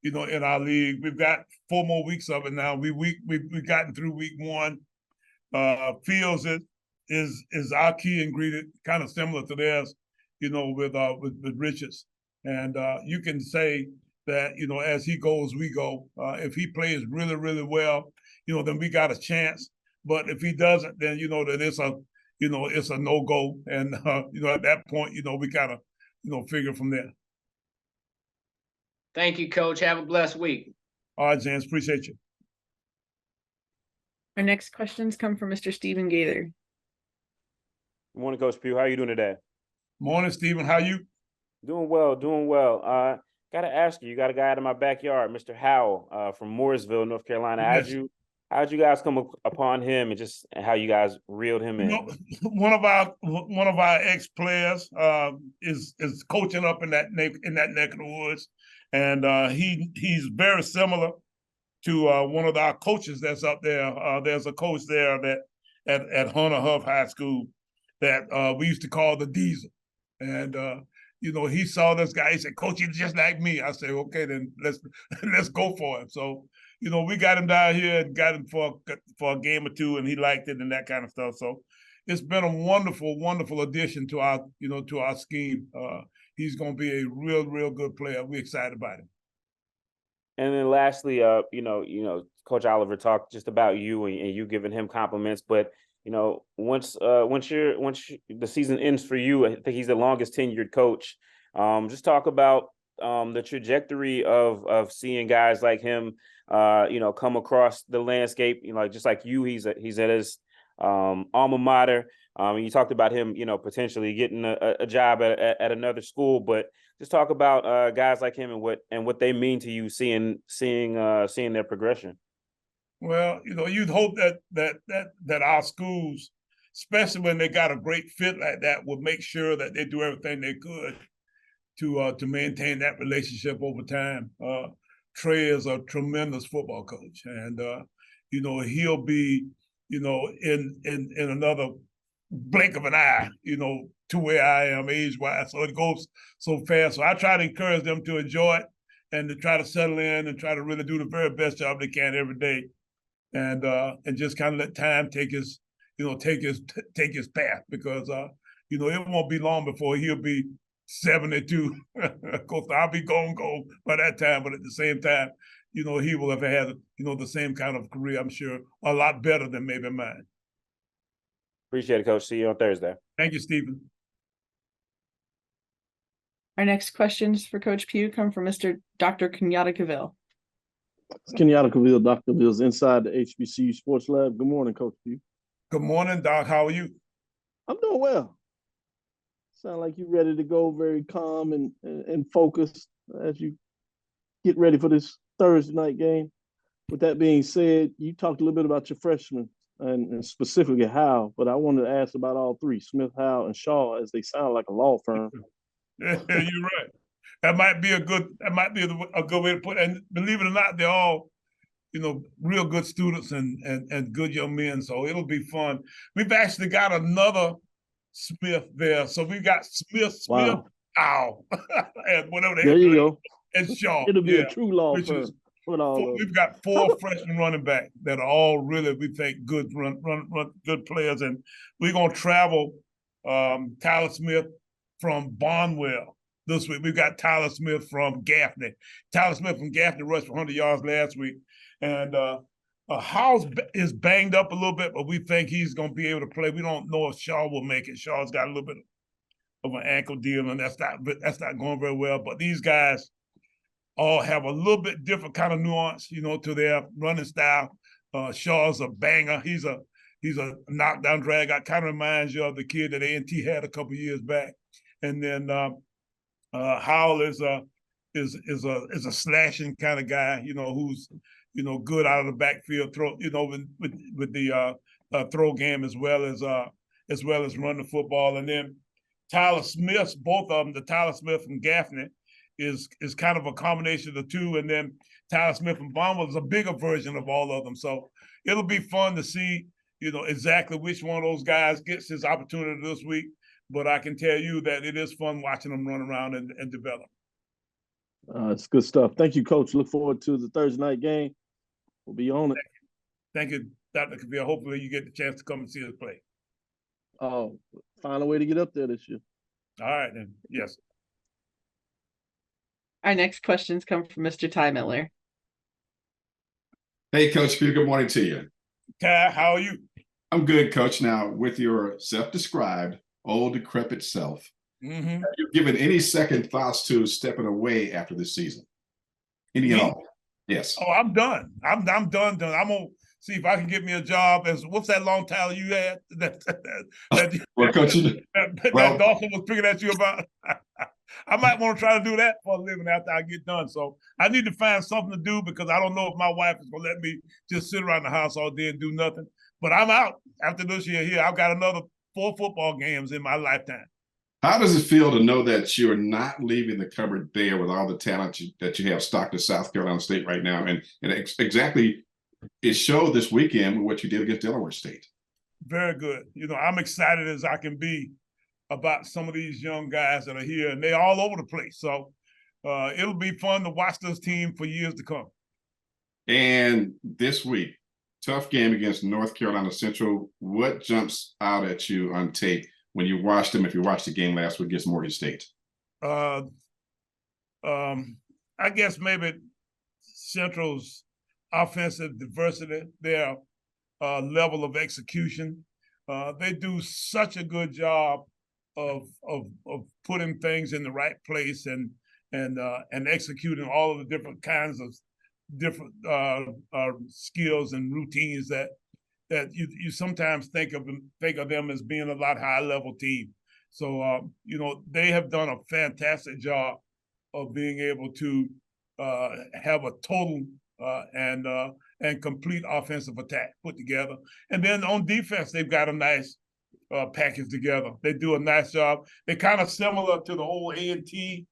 in our league. We've got 4 more weeks of it now. We've gotten through week 1. Fields is our key ingredient, kind of similar to theirs, with Richards. And you can say that, as he goes, we go. If he plays really, really well, then we got a chance. But if he doesn't, then, that it's a no-go. And, at that point, we kind of, figure from there. Thank you, Coach. Have a blessed week. All right, James. Appreciate you. Our next questions come from Mr. Stephen Gaither. Good morning, Coach Pugh. How are you doing today? Morning, Stephen. How you? Doing well, doing well. Got to ask you got a guy out of my backyard, Mr. Howell, from Mooresville, North Carolina. Yes. How'd you guys come upon him, and just how you guys reeled him in? One of our ex-players is coaching up in that neck of the woods, and he's very similar to one of our coaches that's up there. There's a coach there that at Hunter Huff High School that we used to call the Diesel, and he saw this guy. He said, "Coach, he's just like me." I said, "Okay, then let's go for it." So, we got him down here and got him for a game or 2, and he liked it and that kind of stuff. So, it's been a wonderful, wonderful addition to our, to our scheme. He's going to be a real, real good player. We're excited about him. And then lastly, Coach Oliver talked just about you and you giving him compliments, but once the season ends for you, I think he's the longest tenured coach. Just talk about the trajectory of seeing guys like him, come across the landscape. Just like you, he's at his alma mater. And you talked about him, potentially getting a job at another school, but just talk about guys like him and what they mean to you, seeing their progression. Well, you'd hope that our schools, especially when they got a great fit like that, would make sure that they do everything they could to maintain that relationship over time. Trey is a tremendous football coach, and he'll be, in another blink of an eye, to where I am age-wise. So it goes so fast. So I try to encourage them to enjoy it and to try to settle in and try to really do the very best job they can every day. And just kind of let time take his path, because it won't be long before he'll be 72. Of course, I'll be gone by that time, but at the same time, he will have had the same kind of career, I'm sure, a lot better than maybe mine. Appreciate it, Coach. See you on Thursday. Thank you, Stephen. Our next questions for Coach Pugh come from Dr. Kenyatta Cavill. Kenyatta Cavill, Dr. Cavil's inside the HBCU Sports Lab. Good morning, Coach Pugh. Good morning, Doc. How are you? I'm doing well. Sound like you're ready to go, very calm and focused as you get ready for this Thursday night game. With that being said, you talked a little bit about your freshmen and specifically Howell, but I wanted to ask about all three, Smith, Howell, and Shaw, as they sound like a law firm. You're right. That might be a good way to put it. And believe it or not, they're all, real good students and good young men. So it'll be fun. We've actually got another Smith there. So we got Smith, Wow. Howell, and whatever There you go. and Shaw. It'll be a true law firm. We've got 4 freshman running back that are all really, we think, good run good players, and we're gonna travel Tyler Smith from Barnwell this week. We've got Tyler Smith from Gaffney. Tyler Smith from Gaffney rushed for 100 yards last week, and House is banged up a little bit, but we think he's gonna be able to play. We don't know if Shaw will make it. Shaw's got a little bit of an ankle deal, and that's not going very well. But these guys all have a little bit different kind of nuance, to their running style. Shaw's a banger. He's a knockdown drag. I kind of reminds you of the kid that A&T had a couple years back. And then Howell is a slashing kind of guy, who's good out of the backfield, throw, with the throw game as well as run the football. And then Tyler Smith, both of them, the Tyler Smith from Gaffney, is kind of a combination of the two, and then Tyler Smith from Barnwell is a bigger version of all of them. So it'll be fun to see, exactly which one of those guys gets his opportunity this week. But I can tell you that it is fun watching them run around and develop. It's good stuff. Thank you, Coach. Look forward to the Thursday night game. We'll be on it. Thank you, Dr. Kabir. Hopefully you get the chance to come and see us play. Oh, find a way to get up there this year. All right, then. Yes. Our next questions come from Mr. Ty Miller. Hey, Coach Peter, good morning to you. Ty, how are you? I'm good, Coach. Now, with your self-described old decrepit self, have you given any second thoughts to stepping away after this season? Any at all? Yes. Oh, I'm done. I'm done. I'm gonna see if I can get me a job as what's that long title you had that well, Coach, that Dawson was picking at you about. I might want to try to do that for a living after I get done. So I need to find something to do because I don't know if my wife is gonna let me just sit around the house all day and do nothing. But I'm out after this year here. I've got another 4 football games in my lifetime. How does it feel to know that you're not leaving the cupboard bare with all the talent that you have stocked at South Carolina State right now? And exactly, it showed this weekend with what you did against Delaware State. Very good. I'm excited as I can be about some of these young guys that are here, and they're all over the place. So it'll be fun to watch this team for years to come. And this week, tough game against North Carolina Central. What jumps out at you on tape when you watched them, if you watched the game last week against Morgan State? I guess maybe Central's offensive diversity, their level of execution. They do such a good job of putting things in the right place and executing all of the different kinds of different skills and routines that you sometimes think of them as being a lot higher level team. So they have done a fantastic job of being able to have a total and complete offensive attack put together. And then on defense, they've got a nice package together. They do a nice job. They're kind of similar to the old A&T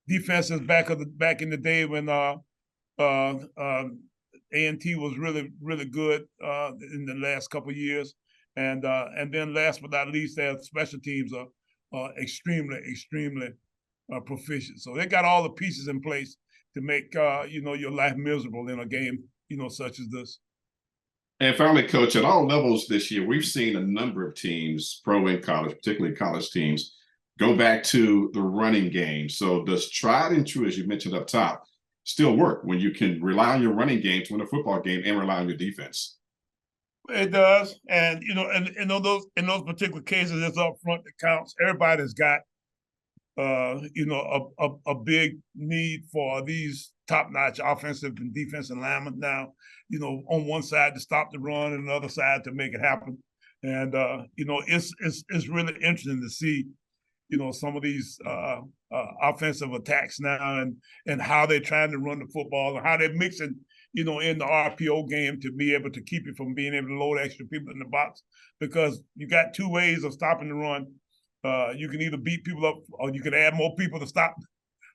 defenses back in the day when A&T was really, really good in the last couple of years. And then last but not least, their special teams are extremely, extremely proficient. So they got all the pieces in place to make your life miserable in a game, such as this. And finally, Coach, at all levels this year, we've seen a number of teams, pro and college, particularly college teams, go back to the running game. So does tried and true, as you mentioned up top, still work when you can rely on your running game to win a football game and rely on your defense? It does. And, in those particular cases, it's up front that counts. Everybody's got, a big need for these top-notch offensive and defensive linemen now, on one side to stop the run and the other side to make it happen. And, it's really interesting to see, some of these offensive attacks now and how they're trying to run the football and how they're mixing, in the RPO game to be able to keep you from being able to load extra people in the box, because you got two ways of stopping the run. You can either beat people up, or you can add more people to stop.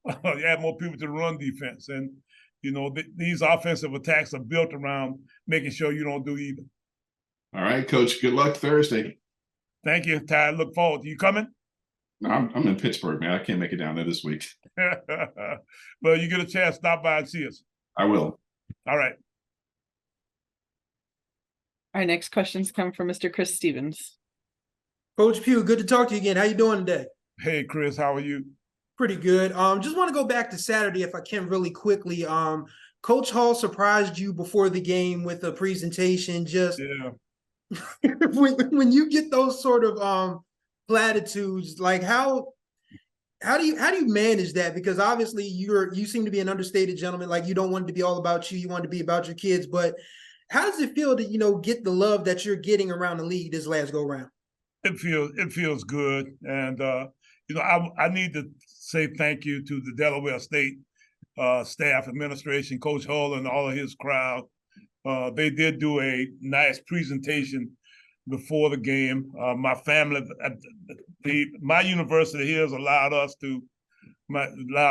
You add more people to the run defense, and these offensive attacks are built around making sure you don't do either. All right, Coach. Good luck Thursday. Thank you, Ty. Look forward. You coming? No, I'm in Pittsburgh, man. I can't make it down there this week. Well, you get a chance, stop by and see us. I will. All right. Our next questions come from Mr. Chris Stevens. Coach Pugh, good to talk to you again. How you doing today? Hey, Chris, how are you? Pretty good. Just want to go back to Saturday if I can really quickly. Coach Hall surprised you before the game with a presentation. Just when you get those sort of platitudes, like how do you manage that? Because obviously you seem to be an understated gentleman. Like, you don't want it to be all about you. You want it to be about your kids. But how does it feel to get the love that you're getting around the league this last go round? It feels good, and I need to say thank you to the Delaware State staff, administration, Coach Hull, and all of his crowd. They did do a nice presentation before the game. My family, my university here has allowed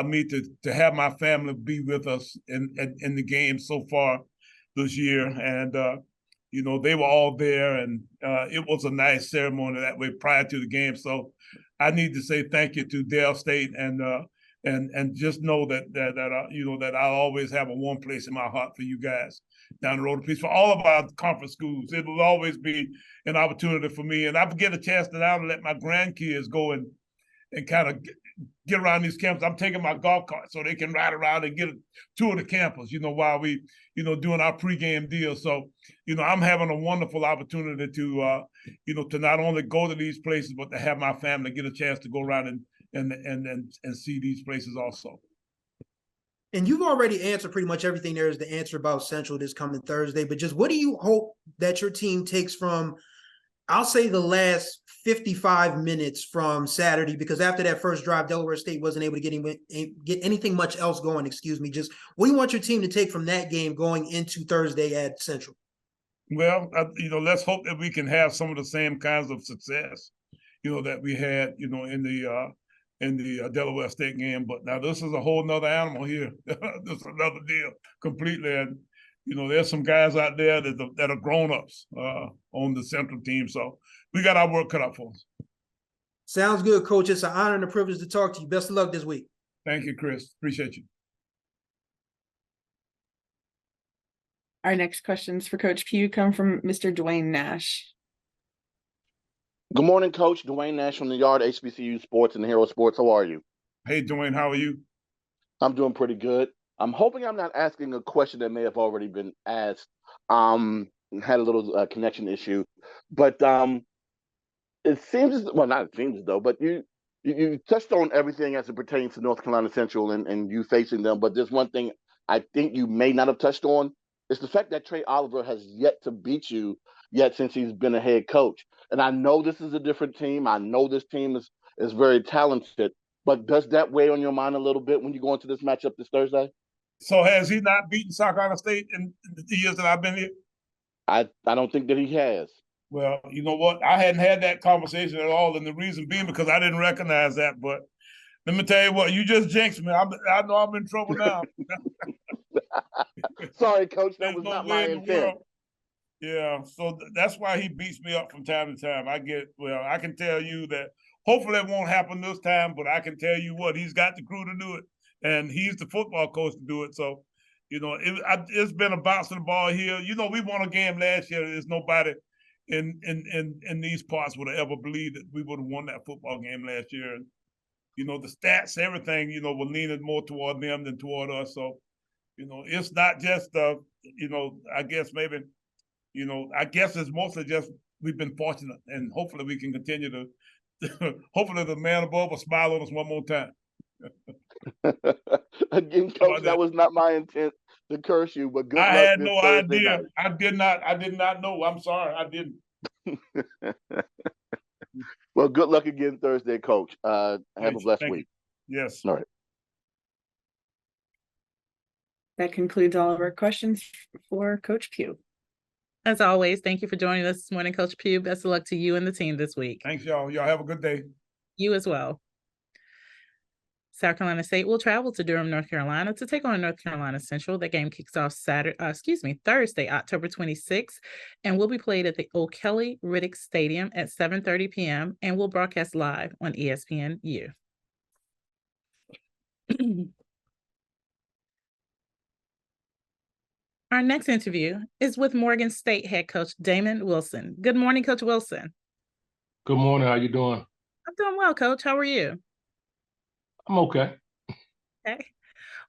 me to have my family be with us in the game so far this year, and they were all there, and it was a nice ceremony that way prior to the game. So I need to say thank you to Dale State, and just know that I'll always have a warm place in my heart for you guys down the road. Please, for all of our conference schools, it will always be an opportunity for me, and I get a chance to now let my grandkids go and kind of get around these campuses. I'm taking my golf cart so they can ride around and get a tour of the campus, while we, doing our pregame deal. So, I'm having a wonderful opportunity to, to not only go to these places, but to have my family get a chance to go around and see these places also. And you've already answered pretty much everything there is to answer about Central this coming Thursday, but just what do you hope that your team takes from, I'll say, the last 55 minutes from Saturday? Because after that first drive, Delaware State wasn't able to get anything much else going, Just what do you want your team to take from that game going into Thursday at Central? Well, let's hope that we can have some of the same kinds of success, that we had, in the Delaware State game. But now this is a whole nother animal here. This is another deal completely. And, there's some guys out there that are grown-ups on the Central team. So we got our work cut out for us. Sounds good, Coach. It's an honor and a privilege to talk to you. Best of luck this week. Thank you, Chris. Appreciate you. Our next questions for Coach Pugh come from Mr. Dwayne Nash. Good morning, Coach. Dwayne Nash from the Yard, HBCU Sports and Hero Sports. How are you? Hey, Dwayne, how are you? I'm doing pretty good. I'm hoping I'm not asking a question that may have already been asked. Had a little connection issue, but it seems, well, not it seems though, but you touched on everything as it pertains to North Carolina Central and you facing them. But there's one thing I think you may not have touched on. It's the fact that Trey Oliver has yet to beat you yet since he's been a head coach. And I know this is a different team. I know this team is very talented, but does that weigh on your mind a little bit when you go into this matchup this Thursday? So has he not beaten South Carolina State in the years that I've been here? I don't think that he has. Well, you know what? I hadn't had that conversation at all, and the reason being because I didn't recognize that. But let me tell you what, you just jinxed me. I know I'm in trouble now. Sorry, Coach, that was not my intent. Yeah, so that's why he beats me up from time to time. I can tell you that hopefully it won't happen this time, but I can tell you what, he's got the crew to do it, and he's the football coach to do it. So, it's been a bouncing the ball here. We won a game last year. There's nobody in these parts would have ever believed that we would have won that football game last year. And, the stats, everything, were leaning more toward them than toward us. So, it's not just, I guess maybe, I guess it's mostly just we've been fortunate, and hopefully we can continue to, hopefully the man above will smile on us one more time. Again, Coach, that was not my intent to curse you, but good luck. I had no Thursday idea. Night. I did not know. I'm sorry. I didn't. Well, good luck again Thursday, Coach. Have a blessed week. Yes. All right. That concludes all of our questions for Coach Pugh. As always, thank you for joining us this morning, Coach Pugh. Best of luck to you and the team this week. Thanks, y'all. Y'all have a good day. You as well. South Carolina State will travel to Durham, North Carolina to take on North Carolina Central. The game kicks off Thursday, October 26th, and will be played at the O'Kelly Riddick Stadium at 7:30 p.m. and will broadcast live on ESPNU. Our next interview is with Morgan State head coach Damon Wilson. Good morning, Coach Wilson. Good morning. How you doing? I'm doing well, Coach. How are you? I'm okay. Okay.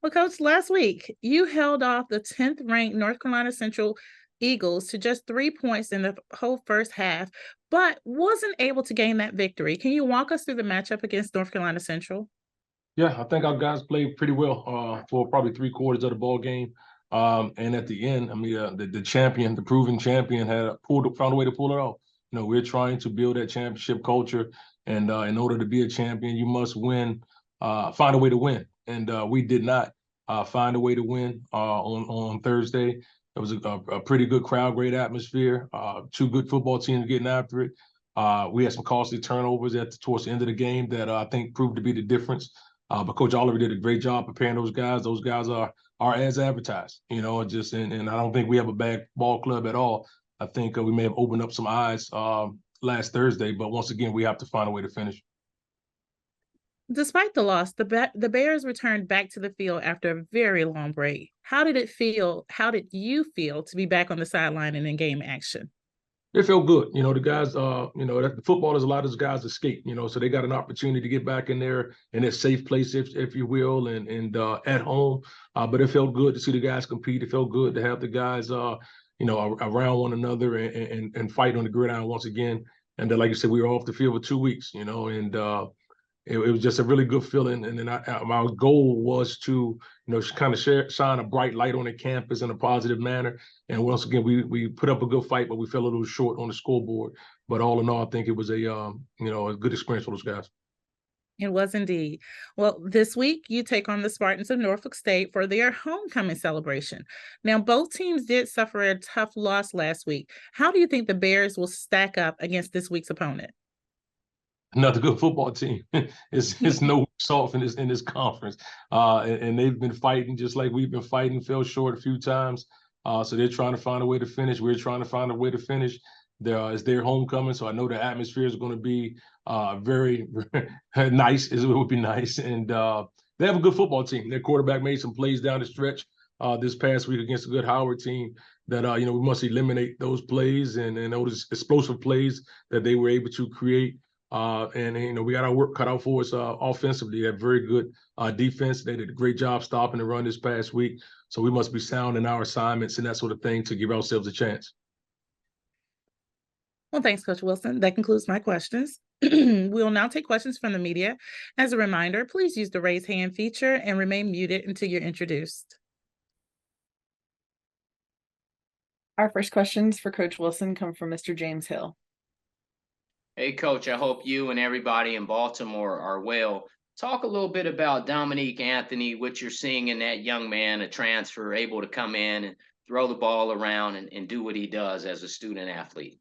Well, Coach, last week you held off the 10th ranked North Carolina Central Eagles to just 3 points in the whole first half, but wasn't able to gain that victory. Can you walk us through the matchup against North Carolina Central? Yeah, I think our guys played pretty well for probably 3/4 of the ball game. And at the end, I mean, the champion, the proven champion, found a way to pull it off. You know, we're trying to build that championship culture, and in order to be a champion, you must win, find a way to win. And we did not find a way to win on Thursday. It was a pretty good crowd, great atmosphere, two good football teams getting after it. We had some costly turnovers towards the end of the game that I think proved to be the difference. But Coach Oliver did a great job preparing those guys. Those guys are as advertised, you know, and I don't think we have a bad ball club at all. I think we may have opened up some eyes last Thursday, but once again, we have to find a way to finish. Despite the loss, the Bears returned back to the field after a very long break. How did it feel? How did you feel to be back on the sideline and in game action? It felt good. You know, the guys, you know, the football is a lot of those guys escape, you know, so they got an opportunity to get back in there in a safe place, if you will, and at home. But it felt good to see the guys compete. It felt good to have the guys, you know, around one another and fight on the gridiron once again. And like you said, we were off the field for 2 weeks, you know, and it was just a really good feeling. And then my goal was to, you know, kind of shine a bright light on the campus in a positive manner. And once again, we put up a good fight, but we fell a little short on the scoreboard. But all in all, I think it was you know, a good experience for those guys. It was indeed. Well, this week you take on the Spartans of Norfolk State for their homecoming celebration. Now, both teams did suffer a tough loss last week. How do you think the Bears will stack up against this week's opponent? Another good football team. It's no soft in this conference, and they've been fighting just like we've been fighting. Fell short a few times, so they're trying to find a way to finish. We're trying to find a way to finish. It's their homecoming, so I know the atmosphere is going to be very nice. It would be nice, and they have a good football team. Their quarterback made some plays down the stretch this past week against a good Howard team. That you know, we must eliminate those plays and those explosive plays that they were able to create. And you know, we got our work cut out for us offensively. They have very good defense. They did a great job stopping the run this past week. So we must be sound in our assignments and that sort of thing to give ourselves a chance. Well, thanks, Coach Wilson. That concludes my questions. We will now take questions from the media. As a reminder, please use the raise hand feature and remain muted until you're introduced. Our first questions for Coach Wilson come from Mr. James Hill. Hey, Coach, I hope you and everybody in Baltimore are well. Talk a little bit about Dominique Anthony, what you're seeing in that young man, a transfer, able to come in and throw the ball around and do what he does as a student athlete.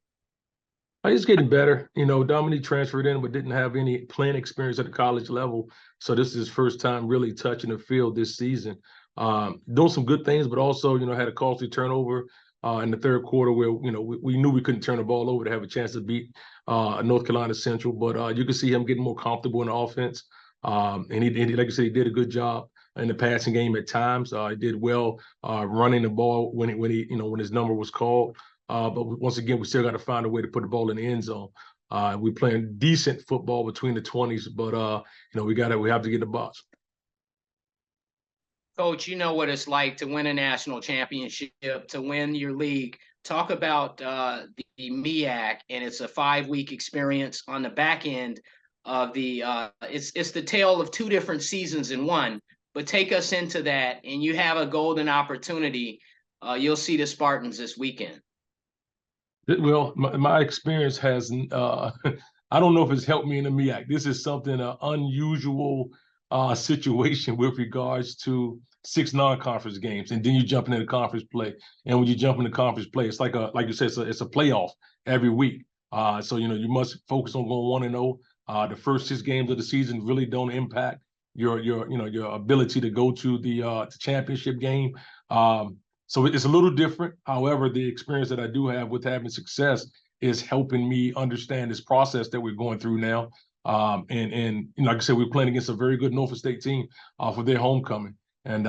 He's getting better. You know, Dominique transferred in but didn't have any playing experience at the college level. So this is his first time really touching the field this season. Doing some good things, but also, you know, had a costly turnover in the third quarter where, you know, we knew we couldn't turn the ball over to have a chance to beat North Carolina Central. But you can see him getting more comfortable in the offense. And he, like I said, he did a good job in the passing game at times. He did well running the ball when he, you know, when his number was called. But once again, we still got to find a way to put the ball in the end zone. We're playing decent football between the 20s, but you know, we have to get the box. Coach, you know what it's like to win a national championship, to win your league. Talk about the MEAC, and it's a 5-week experience on the back end of the it's the tale of 2 different seasons in one. But take us into that, and you have a golden opportunity. You'll see the Spartans this weekend. Well, my experience has I don't know if it's helped me in the MEAC. This is something unusual situation with regards to 6 non-conference games, and then you jump into conference play. And when you jump into conference play, it's like you said, it's a playoff every week. So you must focus on going 1-0. The first 6 games of the season really don't impact your ability to go to the championship game. So it's a little different. However, the experience that I do have with having success is helping me understand this process that we're going through now. And like I said, we're playing against a very good Norfolk State team for their homecoming. And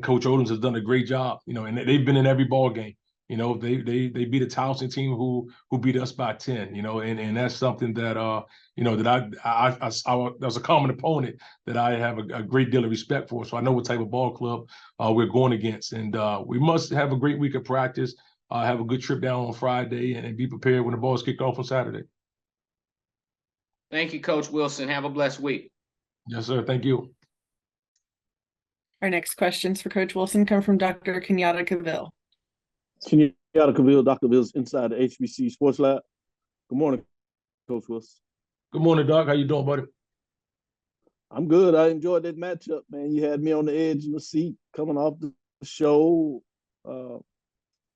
Coach Odoms has done a great job, and they've been in every ball game. They beat a Towson team who beat us by 10, and that's something that that I was a common opponent that I have a great deal of respect for. So I know what type of ball club we're going against, and we must have a great week of practice, have a good trip down on Friday, and be prepared when the ball is kicked off on Saturday. Thank you, Coach Wilson. Have a blessed week. Yes, sir. Thank you. Our next questions for Coach Wilson come from Dr. Kenyatta Cavill. Kenyatta Cavill, Dr. Cavil's inside the HBC Sports Lab. Good morning, Coach Wilson. Good morning, Doc. How you doing, buddy? I'm good. I enjoyed that matchup, man. You had me on the edge of the seat coming off the show.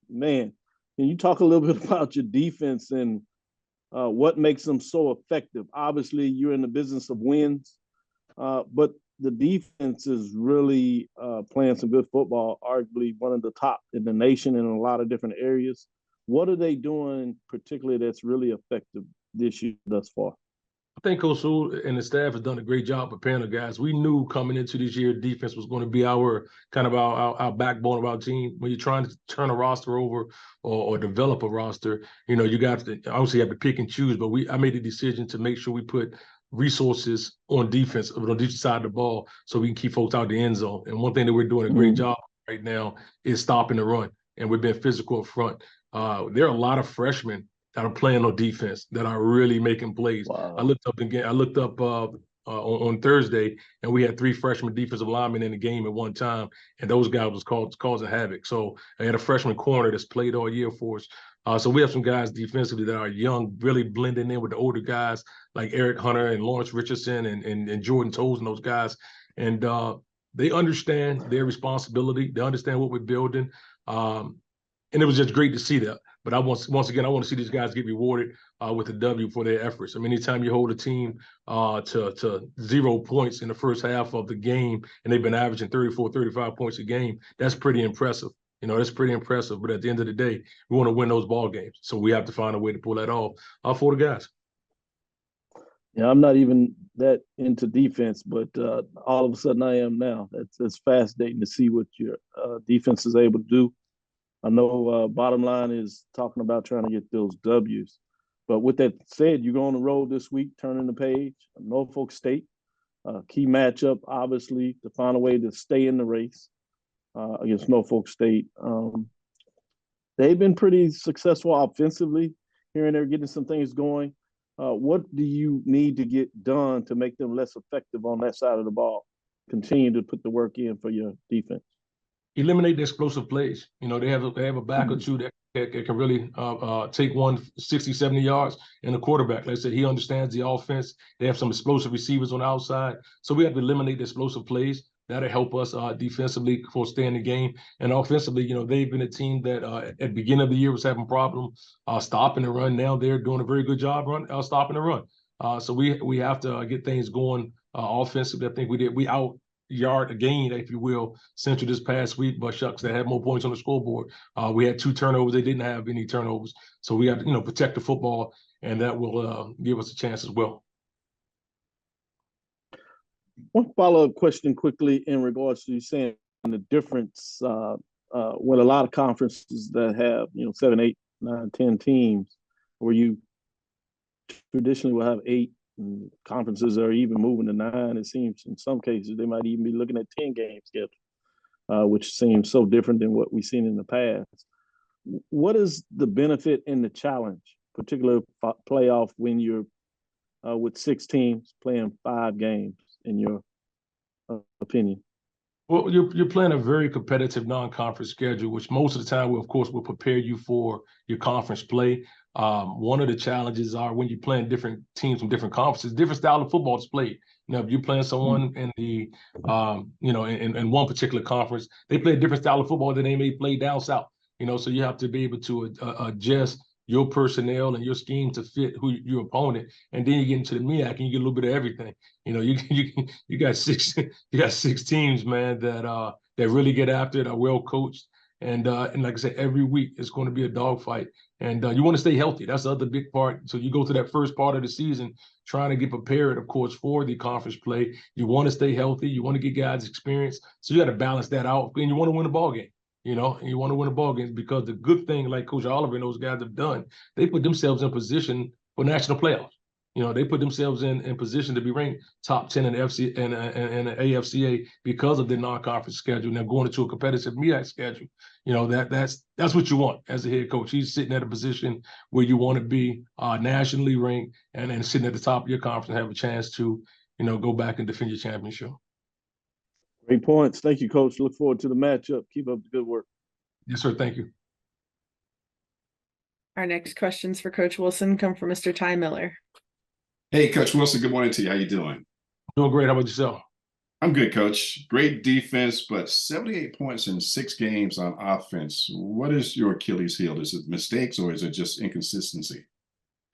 Man, can you talk a little bit about your defense and what makes them so effective? Obviously, you're in the business of wins, but the defense is really playing some good football, arguably one of the top in the nation in a lot of different areas. What are they doing particularly that's really effective this year thus far? I think Coach Sewell and the staff has done a great job preparing the guys. We knew coming into this year, defense was going to be our backbone of our team. When you're trying to turn a roster over or develop a roster, you got to obviously have to pick and choose. But I made the decision to make sure we put resources on defense side of the ball so we can keep folks out the end zone. And one thing that we're doing a great job right now is stopping the run, and we've been physical up front. There are a lot of freshmen that are playing on defense that are really making plays. Wow. I looked up on Thursday, and we had 3 freshman defensive linemen in the game at one time, and those guys was causing havoc. So I had a freshman corner that's played all year for us. So we have some guys defensively that are young, really blending in with the older guys like Eric Hunter and Lawrence Richardson and Jordan Toles and those guys. And they understand their responsibility. They understand what we're building. And it was just great to see that. But once again, I want to see these guys get rewarded with a W for their efforts. I mean, anytime you hold a team to 0 points in the first half of the game, and they've been averaging 34, 35 points a game, that's pretty impressive. That's pretty impressive. But at the end of the day, we want to win those ball games. So we have to find a way to pull that off for the guys. Yeah, I'm not even that into defense, but all of a sudden I am now. It's fascinating to see what your defense is able to do. I know bottom line is talking about trying to get those W's. But with that said, you go on the road this week, turning the page, Norfolk State, key matchup, obviously, to find a way to stay in the race against Norfolk State. They've been pretty successful offensively here and there, getting some things going. What do you need to get done to make them less effective on that side of the ball? Continue to put the work in for your defense. Eliminate the explosive plays. They have a back or two that can really take 60, 70 yards, and the quarterback, like I said, he understands the offense. They have some explosive receivers on the outside. So we have to eliminate the explosive plays. That'll help us defensively for staying in the game. And offensively, they've been a team that at the beginning of the year was having problems stopping the run. Now they're doing a very good job stopping the run. So we have to get things going offensively. I think we out-yard a gain, if you will, Central this past week, but shucks, they had more points on the scoreboard. We had 2 turnovers. They didn't have any turnovers. So we have to, protect the football, and that will give us a chance as well. One follow-up question quickly in regards to you saying the difference with a lot of conferences that have, 7, 8, 9, 10 teams, where you traditionally will have 8 and conferences are even moving to 9. It seems in some cases they might even be looking at 10 game schedule, which seems so different than what we've seen in the past. What is the benefit and the challenge, particularly playoff, when you're with 6 teams playing 5 games, in your opinion? Well, you're playing a very competitive non-conference schedule, which most of the time will prepare you for your conference play. One of the challenges are when you're playing different teams from different conferences, different style of football is played. You know, if you're playing someone in the, you know, in one particular conference, they play a different style of football than they may play down south. You know, so you have to be able to adjust your personnel and your scheme to fit who your opponent, and then you get into the MEAC and you get a little bit of everything. You know, you got six teams, man, that really get after it, are well coached, and like I said, every week it's going to be a dogfight, and you want to stay healthy. That's the other big part. So you go to that first part of the season trying to get prepared, of course, for the conference play. You want to stay healthy. You want to get guys experience. So you got to balance that out, and you want to win a ball game. You know, and you want to win a ball game, because the good thing, like Coach Oliver and those guys have done, they put themselves in position for national playoffs. You know, they put themselves in position to be ranked top 10 in the FC and the AFCA because of the non-conference schedule. Now going into a competitive MEAC schedule, you know, that's what you want as a head coach. He's sitting at a position where you want to be nationally ranked and sitting at the top of your conference and have a chance to, you know, go back and defend your championship. Great points. Thank you, Coach. Look forward to the matchup. Keep up the good work. Yes, sir. Thank you. Our next questions for Coach Wilson come from Mr. Ty Miller. Hey, Coach Wilson, good morning to you. How you doing? Doing great. How about yourself? I'm good, Coach. Great defense, but 78 points in 6 games on offense. What is your Achilles heel? Is it mistakes or is it just inconsistency?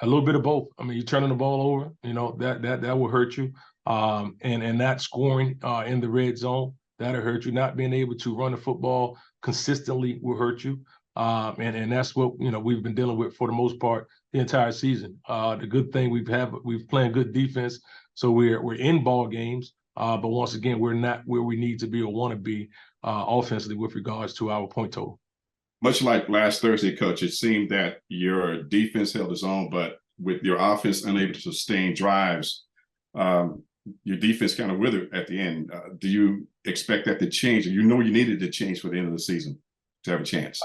A little bit of both. I mean, you're turning the ball over, you know, that will hurt you. And not scoring in the red zone, that'll hurt you. Not being able to run the football consistently will hurt you. And that's what, you know, we've been dealing with for the most part the entire season. The good thing we've playing good defense, so we're in ball games. But once again, we're not where we need to be or want to be offensively with regards to our point total. Much like last Thursday, Coach, it seemed that your defense held its own, but with your offense unable to sustain drives, your defense kind of withered at the end. Do you expect that to change? You know you needed to change for the end of the season to have a chance.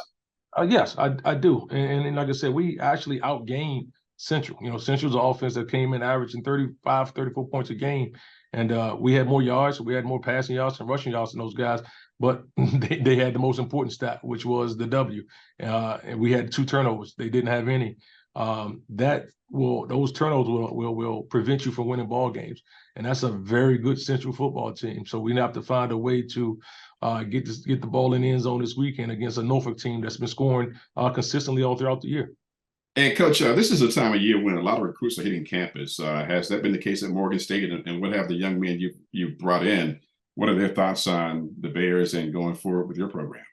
Yes, I do. And like I said, we actually outgained Central. You know, Central's an offense that came in averaging 35, 34 points a game. And we had more yards, we had more passing yards and rushing yards than those guys. But they had the most important stat, which was the W. And we had 2 turnovers. They didn't have any. Those turnovers will prevent you from winning ball games. And that's a very good Central football team. So we have to find a way to get the ball in the end zone this weekend against a Norfolk team that's been scoring consistently all throughout the year. And Coach, this is a time of year when a lot of recruits are hitting campus. Has that been the case at Morgan State? And what have the young men you brought in? What are their thoughts on the Bears and going forward with your program?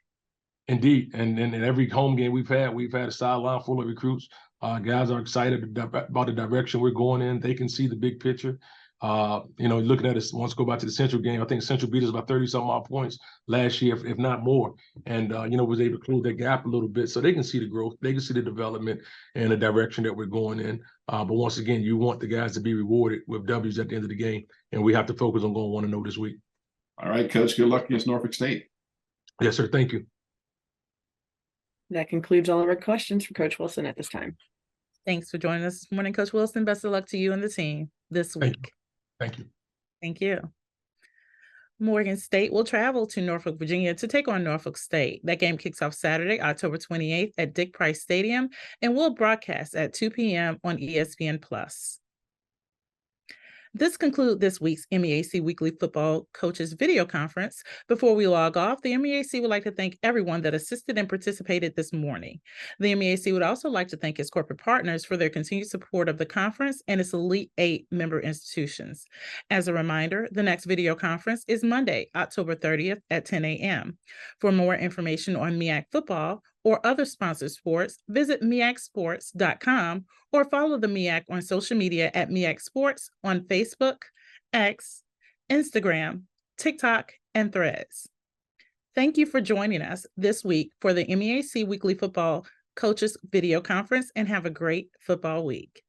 Indeed, and every home game we've had a sideline full of recruits. Guys are excited about the direction we're going in. They can see the big picture. You know, looking at us, once go back to the Central game, I think Central beat us by 30-something odd points last year, if not more. And, you know, was able to close that gap a little bit so they can see the growth, they can see the development and the direction that we're going in. But once again, you want the guys to be rewarded with W's at the end of the game. And we have to focus on going 1-0 this week. All right, Coach, good luck against Norfolk State. Yes, sir. Thank you. That concludes all of our questions for Coach Wilson at this time. Thanks for joining us this morning, Coach Wilson. Best of luck to you and the team this week. Thank you. Thank you. Morgan State will travel to Norfolk, Virginia to take on Norfolk State. That game kicks off Saturday, October 28th at Dick Price Stadium and will broadcast at 2 p.m. on ESPN+. This concludes this week's MEAC Weekly Football Coaches Video Conference. Before we log off, the MEAC would like to thank everyone that assisted and participated this morning. The MEAC would also like to thank its corporate partners for their continued support of the conference and its Elite 8 member institutions. As a reminder, the next video conference is Monday, October 30th at 10 a.m. For more information on MEAC football or other sponsored sports, visit MEACsports.com or follow the MEAC on social media at MEAC Sports on Facebook, X, Instagram, TikTok, and Threads. Thank you for joining us this week for the MEAC Weekly Football Coaches Video Conference, and have a great football week.